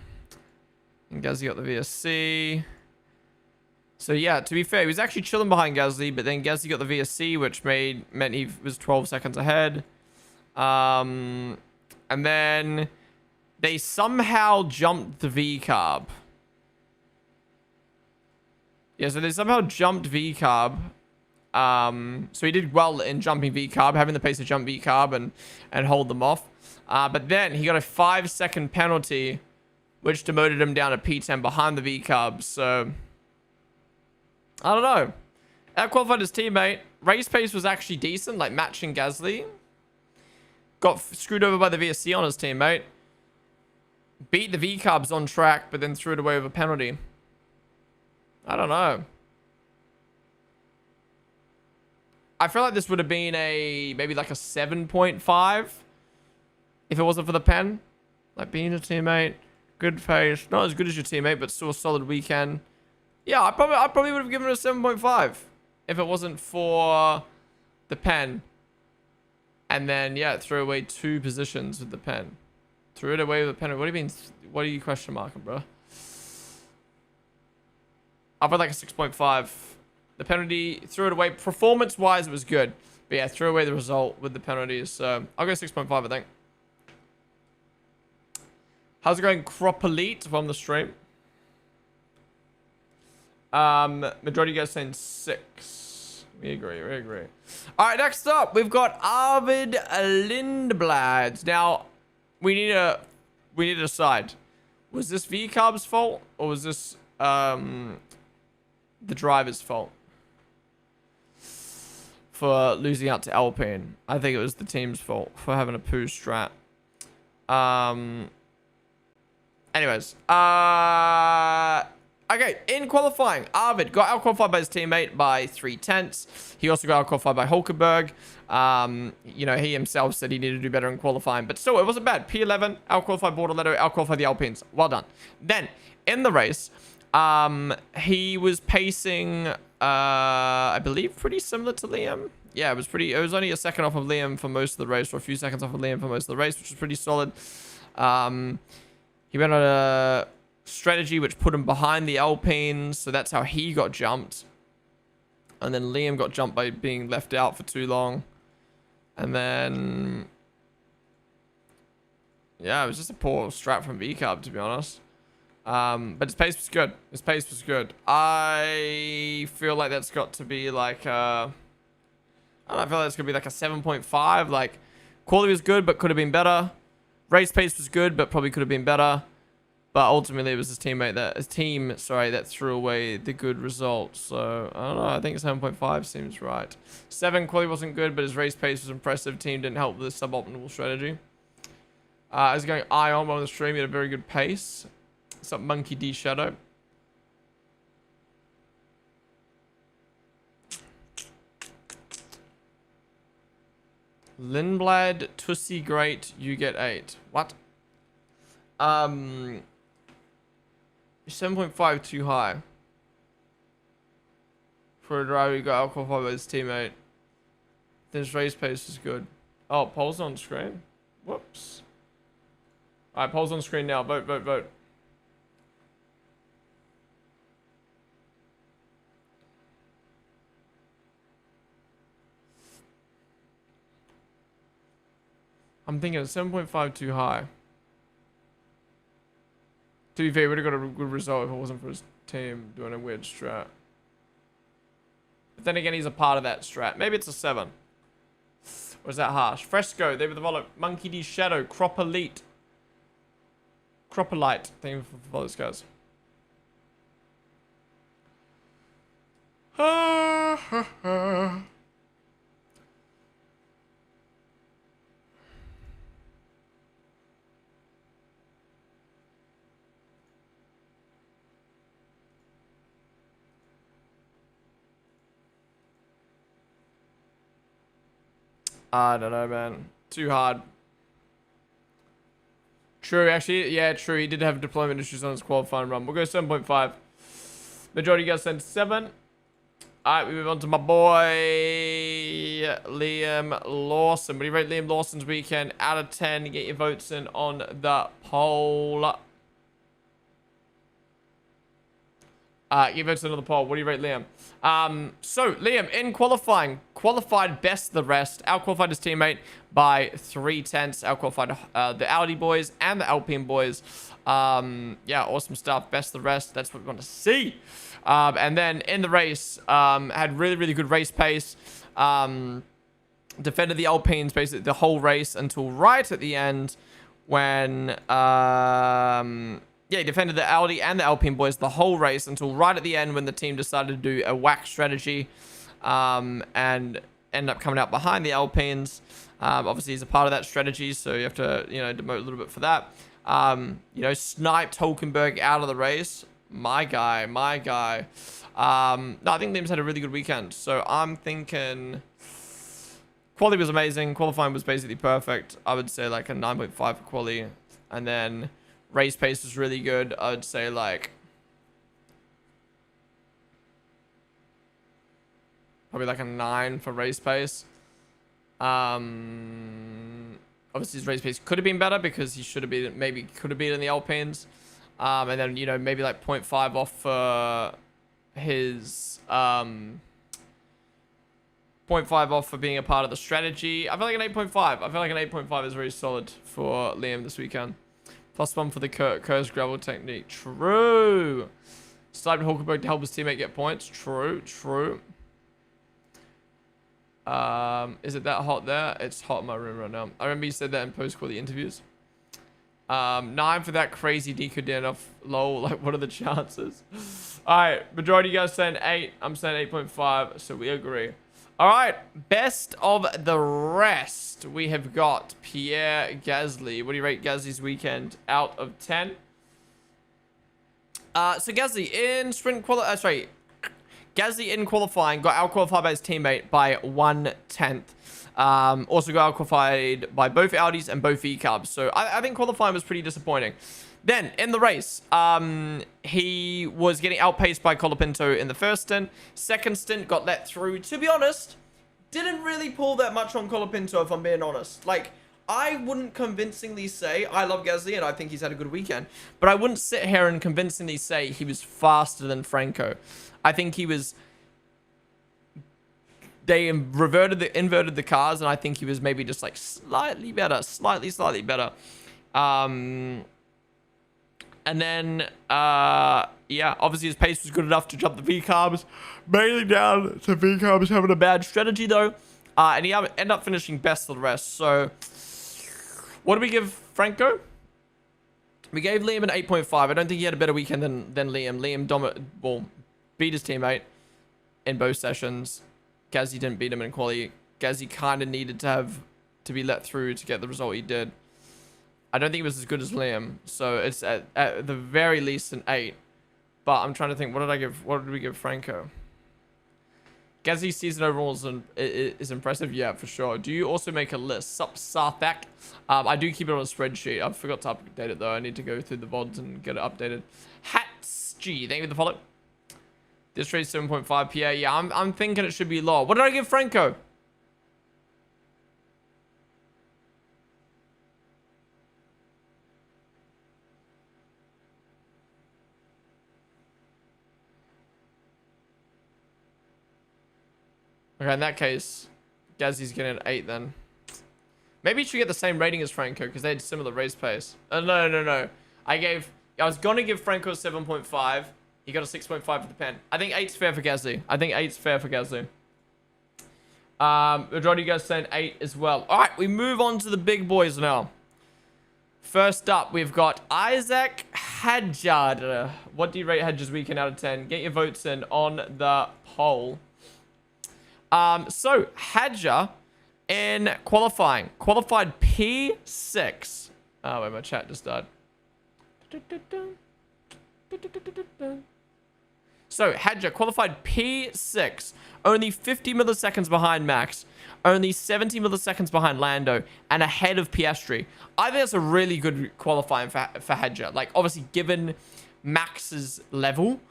Gasly got the VSC. So yeah, to be fair, he was actually chilling behind Gasly, but then Gasly got the VSC, which meant he was 12 seconds ahead. And then they somehow jumped the V-Carb. Yeah, so they somehow jumped V-Carb. So he did well in jumping V-carb, having the pace to jump V-carb and hold them off. But then he got a 5-second penalty, which demoted him down to P10 behind the V-carb. So, I don't know. Out-qualified his teammate. Race pace was actually decent, like matching Gasly. Got screwed over by the VSC on his teammate. Beat the V-carbs on track, but then threw it away with a penalty. I don't know. I feel like this would have been maybe like a 7.5 if it wasn't for the pen. Like being a teammate, good pace, not as good as your teammate, but still a solid weekend. Yeah, I probably would have given it a 7.5 if it wasn't for the pen. And then yeah, threw away 2 positions with the pen. Threw it away with the pen. What do you mean? What are you question marking, bro? I'll put like a 6.5. The penalty, threw it away. Performance-wise, it was good. But yeah, threw away the result with the penalties. So I'll go 6.5, I think. How's it going, Cropolite from the stream? Majority of you guys saying 6. We agree, we agree. All right, next up, we've got Arvid Lindblad. Now, we need to decide. Was this V-carb's fault or was this the driver's fault for losing out to Alpine? I think it was the team's fault for having a poo strat. Anyways, okay, in qualifying, Arvid got out-qualified by his teammate by 3/10. He also got out-qualified by Hulkenberg. You know, he himself said he needed to do better in qualifying, but still, it wasn't bad. P11, out-qualified Bortoleto, out-qualified the Alpines. Well done. Then, in the race, he was pacing, I believe, pretty similar to Liam. Yeah, it was only a second off of Liam for most of the race, or a few seconds off of Liam for most of the race, which was pretty solid. He went on a strategy which put him behind the Alpines, so that's how he got jumped. And then Liam got jumped by being left out for too long. And then, yeah, it was just a poor strat from V-carb, to be honest. But his pace was good. His pace was good. I feel like that's got to be like I don't know, I feel like it's gonna be like a 7.5. Like, quality was good, but could have been better. Race pace was good, but probably could have been better. But ultimately, it was his team that threw away the good results. So, I don't know. I think 7.5 seems right. 7 quality wasn't good, but his race pace was impressive. Team didn't help with the suboptimal strategy. I was going Ion on the stream. He had a very good pace. What's up, Monkey D Shadow? Lindblad, Tussie Great, you get 8. What? 7.5 too high for a driver who got out-qualified by his teammate. Then his race pace is good. Oh, polls on screen. Whoops. Alright, polls on screen now. Vote, vote, vote. I'm thinking 7.5 too high. To be fair, he would have got a good result if it wasn't for his team doing a weird strat. But then again, he's a part of that strat. Maybe it's a 7. Or is that harsh? Fresco, they were the follow. Monkey D Shadow, Cropolite. Cropolite. Thank you for follow this, guys. I don't know, man. Too hard. True, actually, yeah, true. He did have deployment issues on his qualifying run. We'll go 7.5. Majority of you guys sent 7. Alright, we move on to my boy Liam Lawson. What do you rate Liam Lawson's weekend out of 10? Get your votes in on the poll. Give votes another poll. What do you rate Liam? So Liam in qualifying qualified best of the rest, outqualified his teammate by 3/10, outqualified the Audi boys and the Alpine boys. Yeah, awesome stuff. Best of the rest. That's what we want to see. And then in the race, had really good race pace. Defended the Alpines basically the whole race until right at the end when yeah, he defended the Audi and the Alpine boys the whole race until right at the end when the team decided to do a whack strategy and end up coming out behind the Alpines. Obviously, he's a part of that strategy, so you have to, you know, demote a little bit for that. You know, sniped Hulkenberg out of the race. My guy. No, I think Liam's had a really good weekend, so I'm thinking quali was amazing. Qualifying was basically perfect. I would say like a 9.5 for quali, and then race pace was really good. I would say like probably like a 9 for race pace. Obviously his race pace could have been better because he should have been, maybe could have been in the Alpines. And then, you know, maybe like 0.5 off for his 0.5 off for being a part of the strategy. I feel like an 8.5. I feel like an 8.5 is very solid for Liam this weekend. +1 for the Kurz gravel technique. True. Slide Hulkenberg to help his teammate get points. True. Is it that hot there? It's hot in my room right now. I remember you said that in post-quality interviews. 9 for that crazy Deco Dan off. Lol, like what are the chances? Alright, majority of you guys saying 8. I'm saying 8.5, so we agree. Alright, best of the rest. We have got Pierre Gasly. What do you rate Gasly's weekend out of 10? So Gasly in sprint Gasly in qualifying got out-qualified by his teammate by 1/10. Also got out-qualified by both Audis and both E-Cubs. So I think qualifying was pretty disappointing. Then, in the race, he was getting outpaced by Colapinto in the first stint. Second stint, got let through. To be honest, didn't really pull that much on Colapinto, if I'm being honest. Like, I wouldn't convincingly say, I love Gasly and I think he's had a good weekend, but I wouldn't sit here and convincingly say he was faster than Franco. I think he was... They inverted the cars, and I think he was maybe just like slightly better, slightly better. And then, yeah, obviously his pace was good enough to jump the V-Carbs. Mainly down to V-Carbs having a bad strategy, though. And he ended up finishing best of the rest. So, what did we give Franco? We gave Liam an 8.5. I don't think he had a better weekend than Liam. Liam beat his teammate in both sessions. Gasly didn't beat him in quali. Gasly kind of needed to be let through to get the result he did. I don't think it was as good as Liam, so it's at the very least an 8. But I'm trying to think, what did we give Franco? Gasly's season overall is impressive, yeah, for sure. Do you also make a list? Sup, Sarthak? I do keep it on a spreadsheet. I forgot to update it though. I need to go through the VODs and get it updated. Hats G, thank you for the follow. This race 7.5 PA. Yeah, I'm thinking it should be low. What did I give Franco? Okay, in that case, Gasly's getting an 8 then. Maybe he should get the same rating as Franco because they had similar race pace. No. I was gonna give Franco a 7.5. He got a 6.5 for the pen. I think 8's fair for Gasly. Majority of you guys saying 8 as well. All right, we move on to the big boys now. First up, we've got Isaac Hadjar. What do you rate Hadjar's weekend out of 10? Get your votes in on the poll. So Hadjar in qualifying qualified P6. Oh wait, my chat just died. So Hadjar qualified P6, only 50 milliseconds behind Max, only 70 milliseconds behind Lando, and ahead of Piastri. I think that's a really good qualifying for Hadjar. Like, obviously, given Max's level,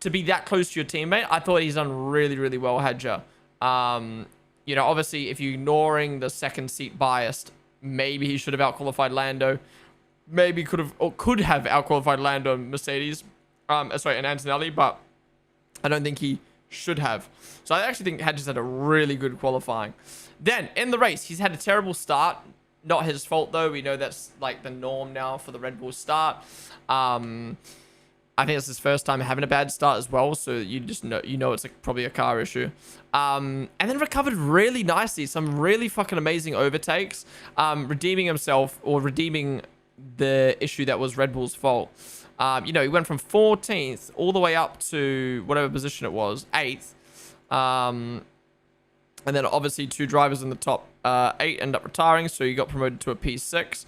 to be that close to your teammate, I thought he's done really well, Hadjar. You know, obviously, if you're ignoring the second seat bias, maybe he should have outqualified Lando. Maybe could have outqualified Lando and Mercedes. Sorry, and Antonelli, but I don't think he should have. So I actually think Hedges had a really good qualifying. Then in the race, he's had a terrible start. Not his fault though. We know that's like the norm now for the Red Bull start. I think it's his first time having a bad start as well. So you just know, it's like probably a car issue. And then recovered really nicely. Some really fucking amazing overtakes. Redeeming himself or redeeming the issue that was Red Bull's fault. He went from 14th all the way up to whatever position it was, 8th. And then obviously 2 drivers in the top 8 end up retiring, so he got promoted to a P6.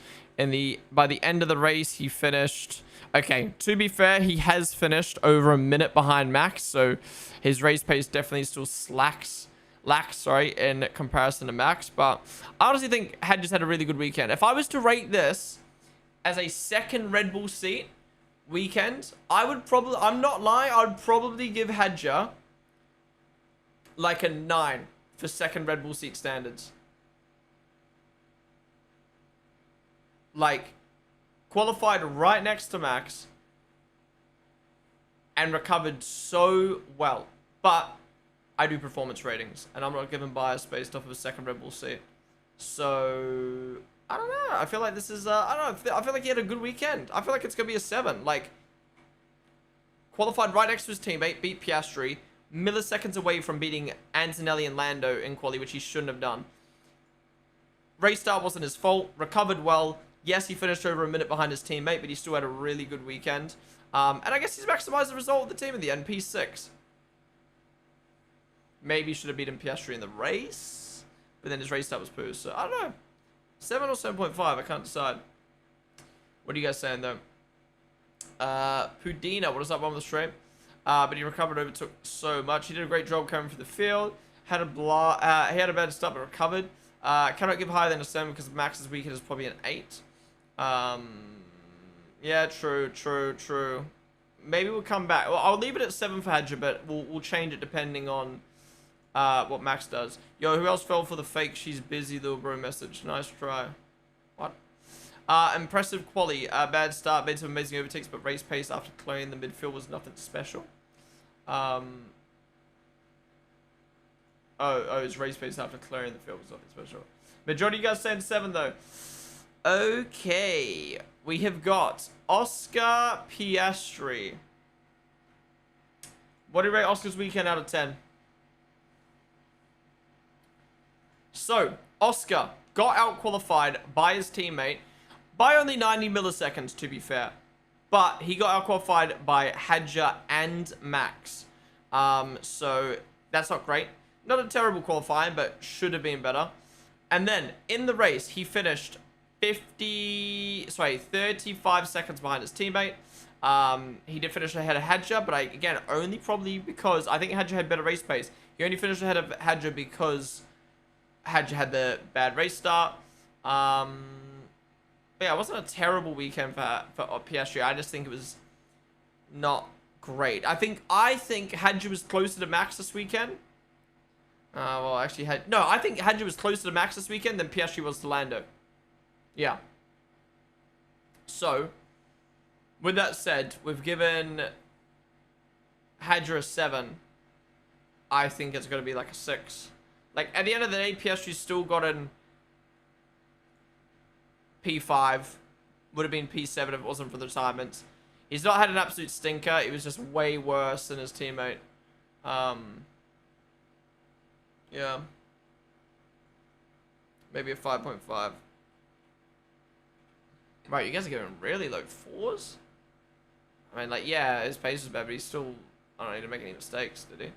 By the end of the race, he finished. Okay, to be fair, he has finished over a minute behind Max, so his race pace definitely still lacks, in comparison to Max. But I honestly think Hedges had a really good weekend. If I was to rate this as a second Red Bull seat weekend, I'm not lying, I'd probably give Hedger like a 9 for second Red Bull seat standards. Like, qualified right next to Max and recovered so well. But I do performance ratings, and I'm not given bias based off of a second Red Bull seat. So I don't know. I feel like this is I don't know. I feel like he had a good weekend. I feel like it's gonna be a 7. Like, qualified right next to his teammate, beat Piastri, milliseconds away from beating Antonelli and Lando in quali, which he shouldn't have done. Race start wasn't his fault. Recovered well. Yes, he finished over a minute behind his teammate, but he still had a really good weekend. And I guess he's maximized the result of the team in the end, P6. Maybe should have beaten Piastri in the race, but then his race start was poo. So I don't know. 7 or 7.5, I can't decide. What are you guys saying though? Pudina, what is up on the stream? But he recovered, overtook so much. He did a great job coming for the field. He had a bad start, but recovered. Cannot give higher than a 7 because Max's weekend is probably an 8. Yeah, true. Maybe we'll come back. Well, I'll leave it at 7 for Hadja, but we'll change it depending on what Max does. Yo, who else fell for the fake "she's busy" little bro message? Nice try. What? Impressive quali. Bad start, made some amazing overtakes, but race pace after clearing the midfield was nothing special. His race pace after clearing the field was nothing special. Majority of you guys saying 7 though. Okay, we have got Oscar Piastri. What do you rate Oscar's weekend out of 10? So, Oscar got out-qualified by his teammate by only 90 milliseconds, to be fair. But he got out-qualified by Hadja and Max. So, that's not great. Not a terrible qualifying, but should have been better. And then, in the race, he finished 35 seconds behind his teammate. He did finish ahead of Hadja, but again, only probably because I think Hadja had better race pace. He only finished ahead of Hadja because Hadja had the bad race start. But yeah, it wasn't a terrible weekend for Piastri. I just think it was not great. I think Hadja was closer to Max this weekend. Well, actually, I think Hadja was closer to Max this weekend than Piastri was to Lando. Yeah. So, with that said, we've given Hadja a 7. I think it's going to be like a 6. Like, at the end of the day, Piastri's still gotten P5. Would have been P7 if it wasn't for the retirements. He's not had an absolute stinker. It was just way worse than his teammate. Yeah. Maybe a 5.5. Right, you guys are giving really low 4s? I mean, like, yeah, his pace was bad, but he's still... I don't need to make any mistakes, did he?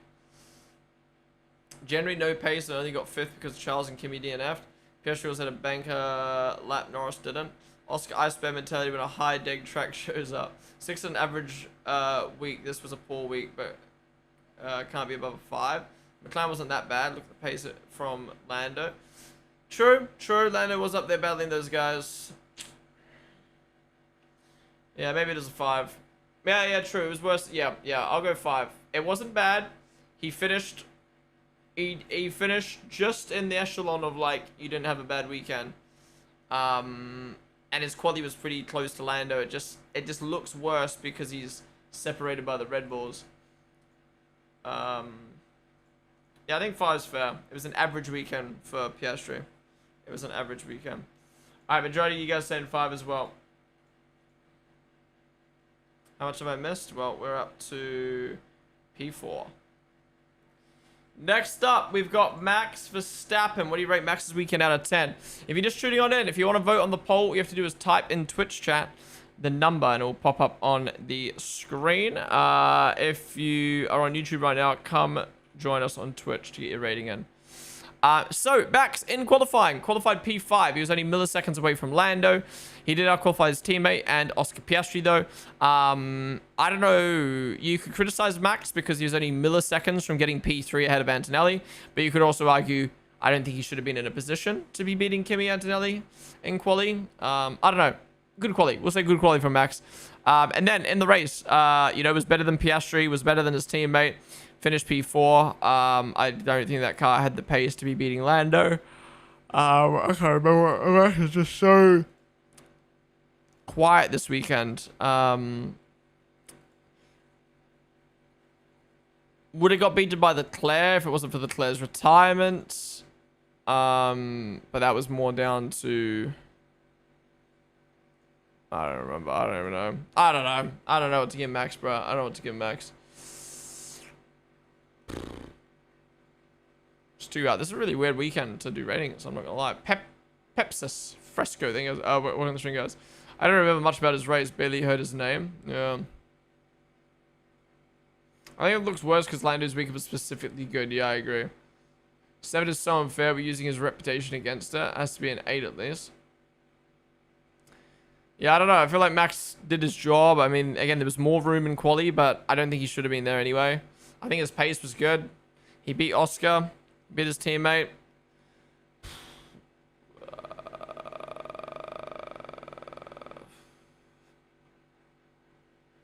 Generally, no pace, and only got 5th because Charles and Kimi DNF'd. Piastri was at a banker lap, Norris didn't. Oscar ice bear mentality when a high deg track shows up. 6 on average week. This was a poor week, but can't be above a 5. McLaren wasn't that bad. Look at the pace from Lando. True. Lando was up there battling those guys. Yeah, maybe it is a 5. Yeah, true. It was worse. Yeah, I'll go 5. It wasn't bad. He finished... He finished just in the echelon of, like, you didn't have a bad weekend. And his quality was pretty close to Lando. It just looks worse because he's separated by the Red Bulls. Yeah, I think 5 is fair. It was an average weekend for Piastri. It was an average weekend. Alright, majority of you guys saying 5 as well. How much have I missed? Well, we're up to P4. Next up, we've got Max Verstappen. What do you rate Max's weekend out of 10? If you're just tuning on in, if you want to vote on the poll, all you have to do is type in Twitch chat the number and it will pop up on the screen. If you are on YouTube right now, come join us on Twitch to get your rating in. So, Max in qualifying, qualified P5. He was only milliseconds away from Lando. He did out-qualify his teammate and Oscar Piastri, though. I don't know. You could criticize Max because he was only milliseconds from getting P3 ahead of Antonelli. But you could also argue, I don't think he should have been in a position to be beating Kimi Antonelli in quali. I don't know. Good quali. We'll say good quali from Max. And then in the race, you know, was better than Piastri, was better than his teammate. Finished P4. I don't think that car had the pace to be beating Lando. I can't remember. Max is just so quiet this weekend. Would have got beaten by Leclerc if it wasn't for Leclerc's retirement. But that was more down to... I don't remember. I don't even know. I don't know. I don't know what to give Max, bro. I don't know what to give Max. Just too out. This is a really weird weekend to do ratings. I'm not gonna lie. Pepsis Fresco thing. One of the string guys. I don't remember much about his race. Barely heard his name. Yeah. I think it looks worse because Lando's weekend was specifically good. Yeah, I agree. 7 is so unfair. We're using his reputation against it. It has to be an 8 at least. Yeah, I don't know. I feel like Max did his job. I mean, again, there was more room in quali, but I don't think he should have been there anyway. I think his pace was good. He beat Oscar, beat his teammate.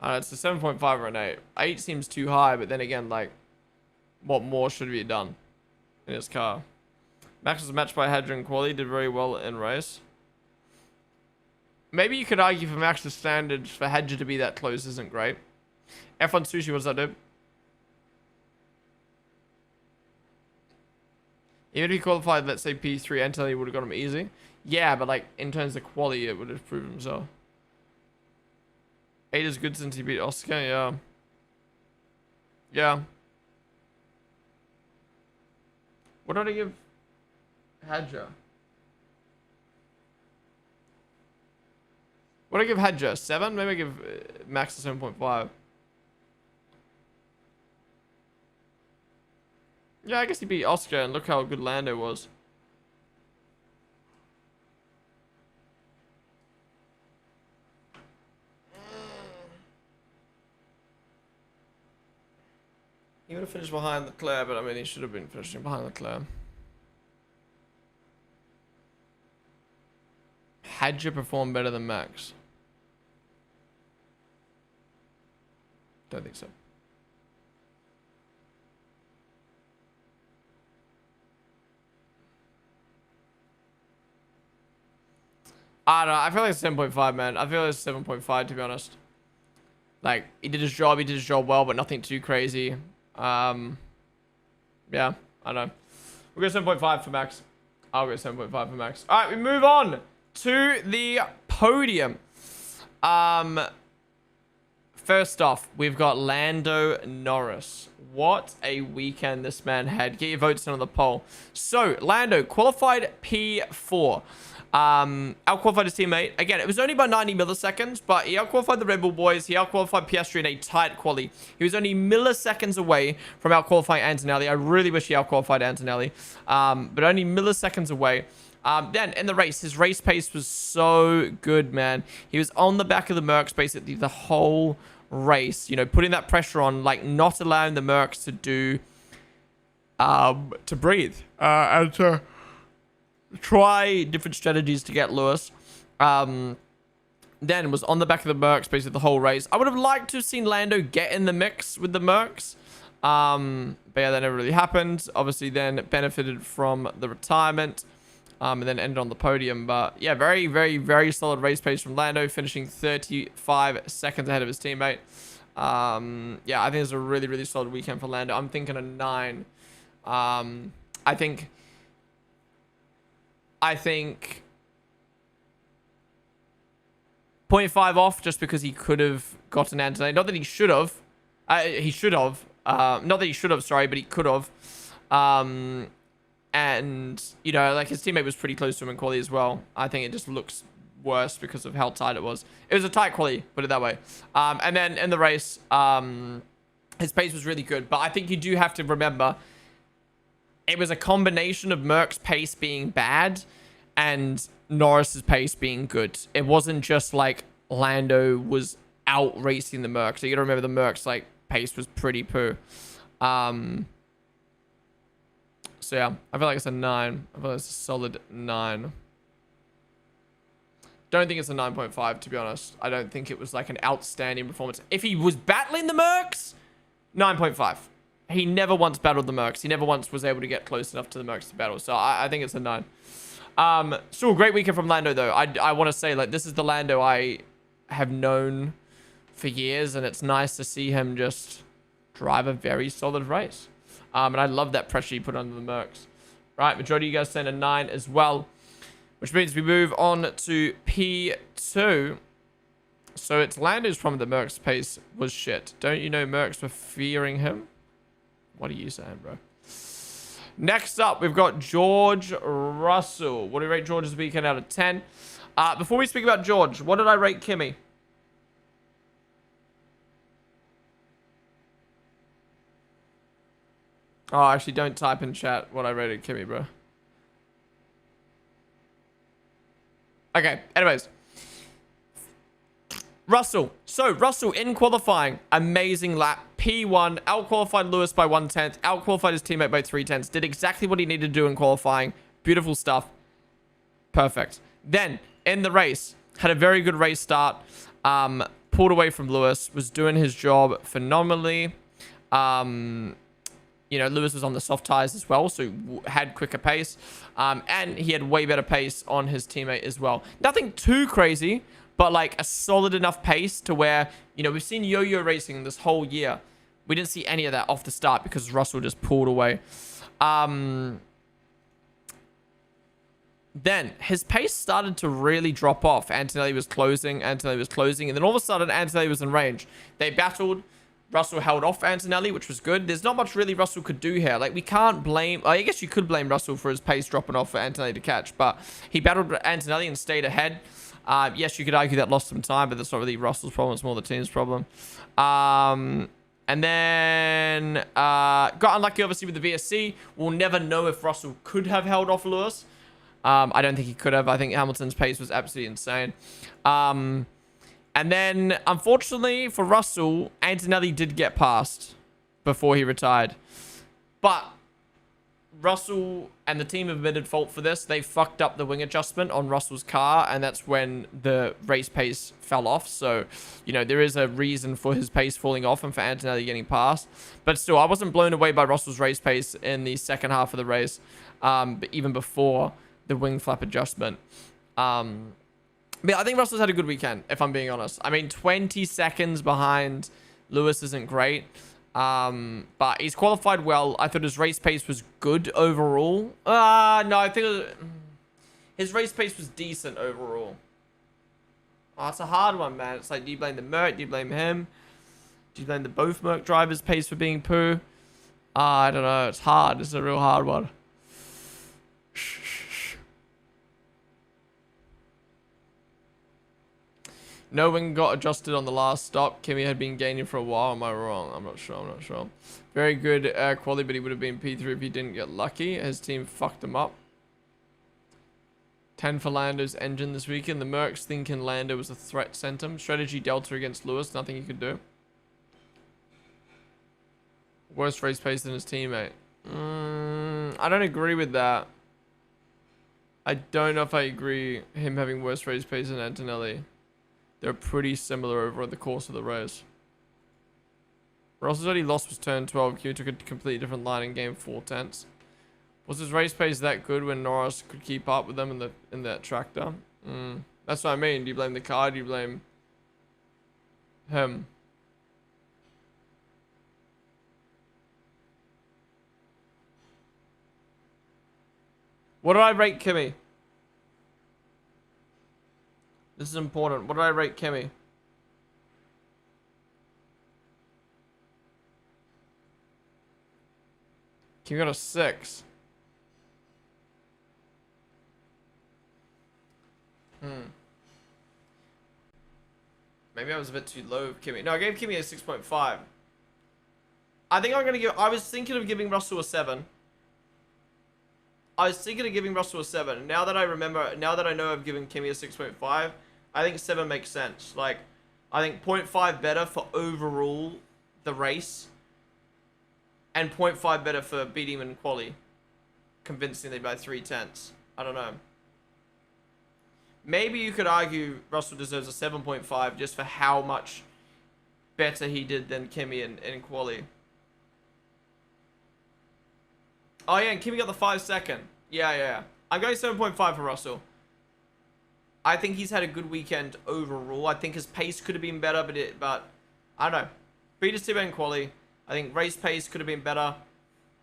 It's a 7.5 or an 8. 8 seems too high, but then again, like, what more should be done in his car? Max was matched by Hadra in quali, did very well in race. Maybe you could argue for Max's standards for Hadja to be that close isn't great. F1 Sushi, what does that do? Even if he qualified, let's say P3, Antonelli would have got him easy. Yeah, but like in terms of quality, it would have proven himself. 8 is good since he beat Oscar, yeah. Yeah. What did I give Hadja? What did I give Hadja? 7? Maybe I give Max a 7.5. Yeah, I guess he beat Oscar, and look how good Lando was. He would have finished behind Leclerc, but I mean, he should have been finishing behind Leclerc. Hadja performed better than Max? Don't think so. I don't know. I feel like it's 7.5, man. I feel like it's 7.5, to be honest. Like, he did his job well, but nothing too crazy. Yeah, I don't know. We'll go 7.5 for Max. I'll go 7.5 for Max. All right, we move on to the podium. First off, we've got Lando Norris. What a weekend this man had. Get your votes in on the poll. So, Lando qualified P4. Outqualified his teammate. Again, it was only by 90 milliseconds, but he outqualified the Red Bull boys. He outqualified Piastri in a tight quali. He was only milliseconds away from outqualifying Antonelli. I really wish he outqualified Antonelli, but only milliseconds away. Then in the race, his race pace was so good, man. He was on the back of the Mercs basically the whole race, you know, putting that pressure on, like not allowing the Mercs to do, to breathe, and to try different strategies to get Lewis. Then was on the back of the Mercs basically the whole race. I would have liked to have seen Lando get in the mix with the Mercs. But yeah, that never really happened. Obviously then benefited from the retirement. And then ended on the podium. But yeah, very, very, very solid race pace from Lando, finishing 35 seconds ahead of his teammate. Yeah, I think it's a really, really solid weekend for Lando. I'm thinking a 9. I think 0.5 off just because he could have gotten Antonelli. Not that he should have. He should have. Not that he should have, sorry, but he could have. And, you know, like his teammate was pretty close to him in quality as well. I think it just looks worse because of how tight it was. It was a tight quality, put it that way. And then in the race, his pace was really good. But I think you do have to remember, it was a combination of Merck's pace being bad and Norris's pace being good. It wasn't just like Lando was out racing the Merc. So you gotta remember the Merc's like pace was pretty poo. So yeah, I feel like it's a 9. I feel like it's a solid 9. Don't think it's a 9.5, to be honest. I don't think it was like an outstanding performance. If he was battling the Mercs, 9.5. He never once battled the Mercs. He never once was able to get close enough to the Mercs to battle. So I think it's a 9. Still a great weekend from Lando, though. I want to say, like, this is the Lando I have known for years, and it's nice to see him just drive a very solid race. And I love that pressure he put under the Mercs. Right, majority of you guys saying a 9 as well, which means we move on to P2. So it's Lando's problem the Mercs pace was shit. Don't you know Mercs were fearing him? What are you saying, bro? Next up, we've got George Russell. What do you rate George's weekend out of 10? Before we speak about George, what did I rate Kimmy? Oh, actually, don't type in chat what I rated Kimmy, bro. Okay, anyways. Russell. So, Russell in qualifying. Amazing lap. P1. Out-qualified Lewis by 1/10. Out-qualified his teammate by 3/10. Did exactly what he needed to do in qualifying. Beautiful stuff. Perfect. Then, in the race, had a very good race start. Pulled away from Lewis. Was doing his job phenomenally. You know, Lewis was on the soft tires as well, so had quicker pace. And he had way better pace on his teammate as well. Nothing too crazy, but like a solid enough pace to where, you know, we've seen yo-yo racing this whole year. We didn't see any of that off the start because Russell just pulled away. Then his pace started to really drop off. Antonelli was closing, and then all of a sudden Antonelli was in range. They battled. Russell held off Antonelli, which was good. There's not much really Russell could do here. Like, we can't blame... I guess you could blame Russell for his pace dropping off for Antonelli to catch, but he battled Antonelli and stayed ahead. Yes, you could argue that lost some time, but that's not really Russell's problem. It's more the team's problem. And then got unlucky, obviously, with the VSC. We'll never know if Russell could have held off Lewis. I don't think he could have. I think Hamilton's pace was absolutely insane. And then, unfortunately for Russell, Antonelli did get past before he retired. But Russell and the team admitted fault for this. They fucked up the wing adjustment on Russell's car, and that's when the race pace fell off. So, you know, there is a reason for his pace falling off and for Antonelli getting past. But still, I wasn't blown away by Russell's race pace in the second half of the race, but even before the wing flap adjustment. But I think Russell's had a good weekend, if I'm being honest. I mean, 20 seconds behind Lewis isn't great. But he's qualified well. I thought his race pace was good overall. No, I think his race pace was decent overall. Oh, it's a hard one, man. It's like, do you blame the Merc? Do you blame him? Do you blame the both Merc drivers' pace for being poo? I don't know. It's hard. It's a real hard one. No wing got adjusted on the last stop. Kimmy had been gaining for a while. Am I wrong? I'm not sure. Very good quality, but he would have been P3 if he didn't get lucky. His team fucked him up. 10 for Lando's engine this weekend. The Mercs thinking Lando was a threat sent him. Strategy Delta against Lewis. Nothing he could do. Worst race pace than his teammate. I don't agree with that. I don't know if I agree him having worse race pace than Antonelli. They're pretty similar over the course of the race. Russell's only loss was turn 12. Q took a completely different line in game 4/10. Was his race pace that good when Norris could keep up with them in that tractor? That's what I mean. Do you blame the car? Do you blame him? What did I rate Kimi? This is important. What did I rate Kimi? Kimi got a 6. Maybe I was a bit too low of Kimi. No, I gave Kimi a 6.5. I think I'm going to give... I was thinking of giving Russell a 7. I was thinking of giving Russell a 7. Now that I remember... Now that I know I've given Kimi a 6.5, I think 7 makes sense. Like, I think 0.5 better for overall the race. And 0.5 better for beating him in quali. Convincingly by 3/10. I don't know. Maybe you could argue Russell deserves a 7.5 just for how much better he did than Kimi in quali. Oh yeah, and Kimi got the 5 second. Yeah. I'm going 7.5 for Russell. I think he's had a good weekend overall. I think his pace could have been better, but I don't know. Beat his teammate in quali. I think race pace could have been better.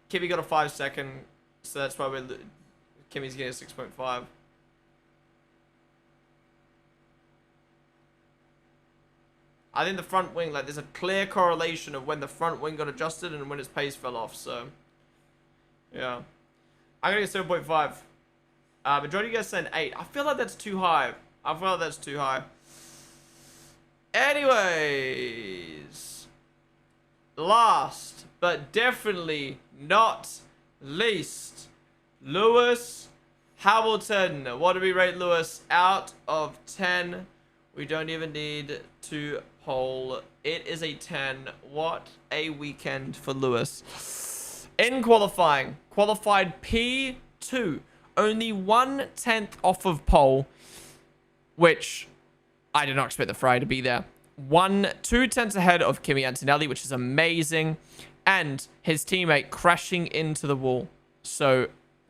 Kimi got a 5 second, so that's why Kimi's getting a 6.5. I think the front wing, like, there's a clear correlation of when the front wing got adjusted and when its pace fell off, so... Yeah. I'm gonna get 7.5. Majority of you guys saying 8. I feel like that's too high. Anyways. Last, but definitely not least, Lewis Hamilton. What do we rate Lewis? Out of 10. We don't even need to poll. It is a 10. What a weekend for Lewis. In qualifying, qualified P2. Only 1/10 off of pole, which I did not expect the Ferrari to be there. 2/10 ahead of Kimi Antonelli, which is amazing. And his teammate crashing into the wall. So,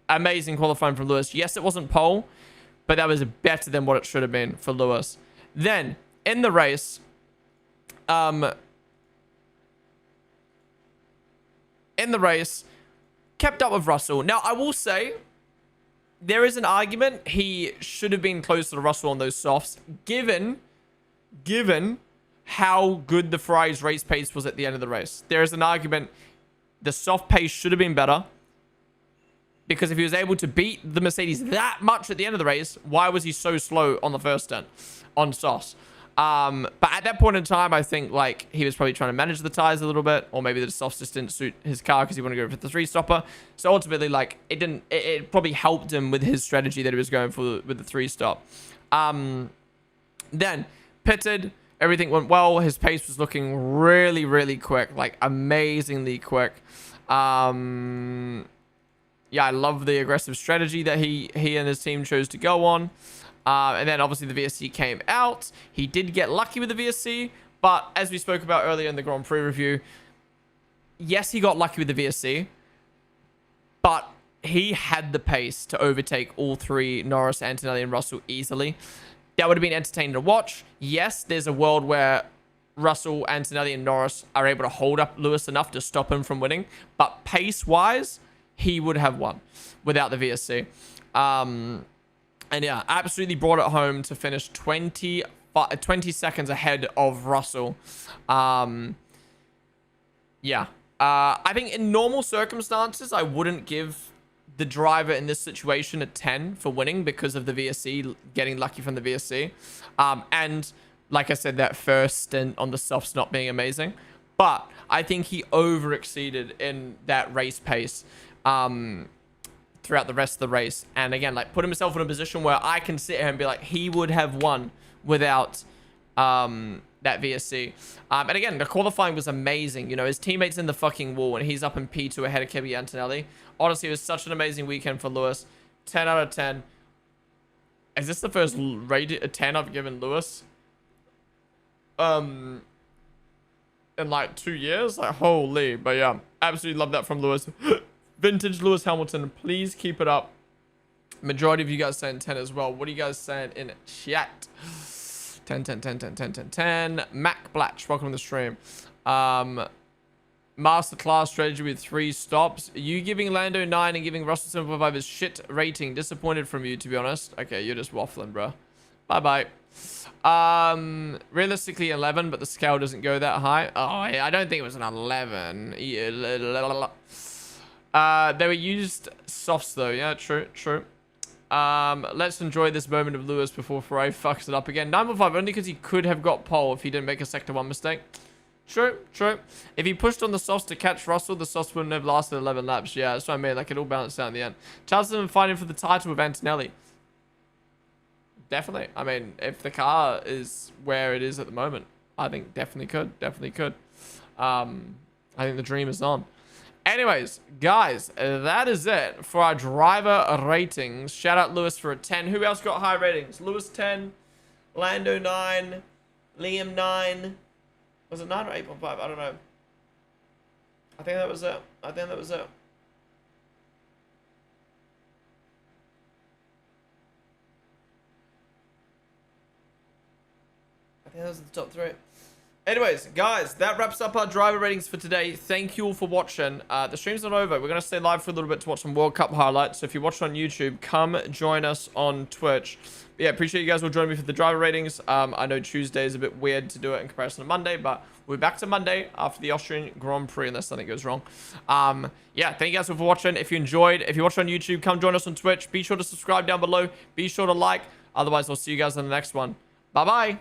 amazing qualifying from Lewis. Yes, it wasn't pole, but that was better than what it should have been for Lewis. Then, in the race, kept up with Russell. Now, I will say, there is an argument he should have been closer to Russell on those softs, given how good the Ferrari's race pace was at the end of the race. There is an argument the soft pace should have been better, because if he was able to beat the Mercedes that much at the end of the race, why was he so slow on the first stint on softs? But at that point in time, I think like he was probably trying to manage the tires a little bit, or maybe the softs just didn't suit his car because he wanted to go for the 3-stopper. So ultimately, like it probably helped him with his strategy that he was going for with the 3-stop. Then pitted, everything went well. His pace was looking really, really quick, like amazingly quick. Yeah, I love the aggressive strategy that he and his team chose to go on. And then obviously the VSC came out. He did get lucky with the VSC, but as we spoke about earlier in the Grand Prix review, yes, he got lucky with the VSC, but he had the pace to overtake all three, Norris, Antonelli, and Russell, easily. That would have been entertaining to watch. Yes, there's a world where Russell, Antonelli, and Norris are able to hold up Lewis enough to stop him from winning, but pace-wise, he would have won without the VSC. And yeah, absolutely brought it home to finish 20 seconds ahead of Russell. Yeah. I think in normal circumstances, I wouldn't give the driver in this situation a 10 for winning because of the VSC, getting lucky from the VSC. And like I said, that first stint on the softs not being amazing. But I think he over-exceeded in that race pace throughout the rest of the race. And again, like put himself in a position where I can sit here and be like, he would have won without that VSC. And again, the qualifying was amazing. You know, his teammates in the fucking wall and he's up in P2 ahead of Kimi Antonelli. Honestly, it was such an amazing weekend for Lewis. 10 out of 10. Is this the first rated 10 I've given Lewis? In like 2 years? Like, holy. But yeah, absolutely love that from Lewis. Vintage Lewis Hamilton, please keep it up. Majority of you guys saying 10 as well. What are you guys saying in chat? 10, 10, 10, 10, 10, 10, 10. Mac Blatch, welcome to the stream. masterclass strategy with 3 stops. You giving Lando 9 and giving Russell 7.5 is shit rating. Disappointed from you, to be honest. Okay, you're just waffling, bro. Bye-bye. Realistically 11, but the scale doesn't go that high. Oh, I don't think it was an 11. They were used softs, though. Yeah, true, true. Let's enjoy this moment of Lewis before Ferrari fucks it up again. 9.5, only because he could have got pole if he didn't make a sector 1 mistake. True, true. If he pushed on the softs to catch Russell, the softs wouldn't have lasted 11 laps. Yeah, that's what I mean. Like, it all balanced out in the end. Charleston fighting for the title with Antonelli. Definitely. I mean, if the car is where it is at the moment, I think definitely could. Definitely could. I think the dream is on. Anyways, guys, that is it for our driver ratings. Shout out Lewis for a 10. Who else got high ratings? Lewis 10, Lando 9, Liam 9. Was it 9 or 8.5? I don't know. I think that was it. I think that was it. I think that was the top 3. Anyways, guys, that wraps up our driver ratings for today. Thank you all for watching. The stream's not over. We're going to stay live for a little bit to watch some World Cup highlights. So if you watch on YouTube, come join us on Twitch. But yeah, appreciate you guys all joining me for the driver ratings. I know Tuesday is a bit weird to do it in comparison to Monday, but we'll be back to Monday after the Austrian Grand Prix unless something goes wrong. Yeah, thank you guys all for watching. If you enjoyed, if you watch on YouTube, come join us on Twitch. Be sure to subscribe down below. Be sure to like. Otherwise, I'll see you guys on the next one. Bye-bye.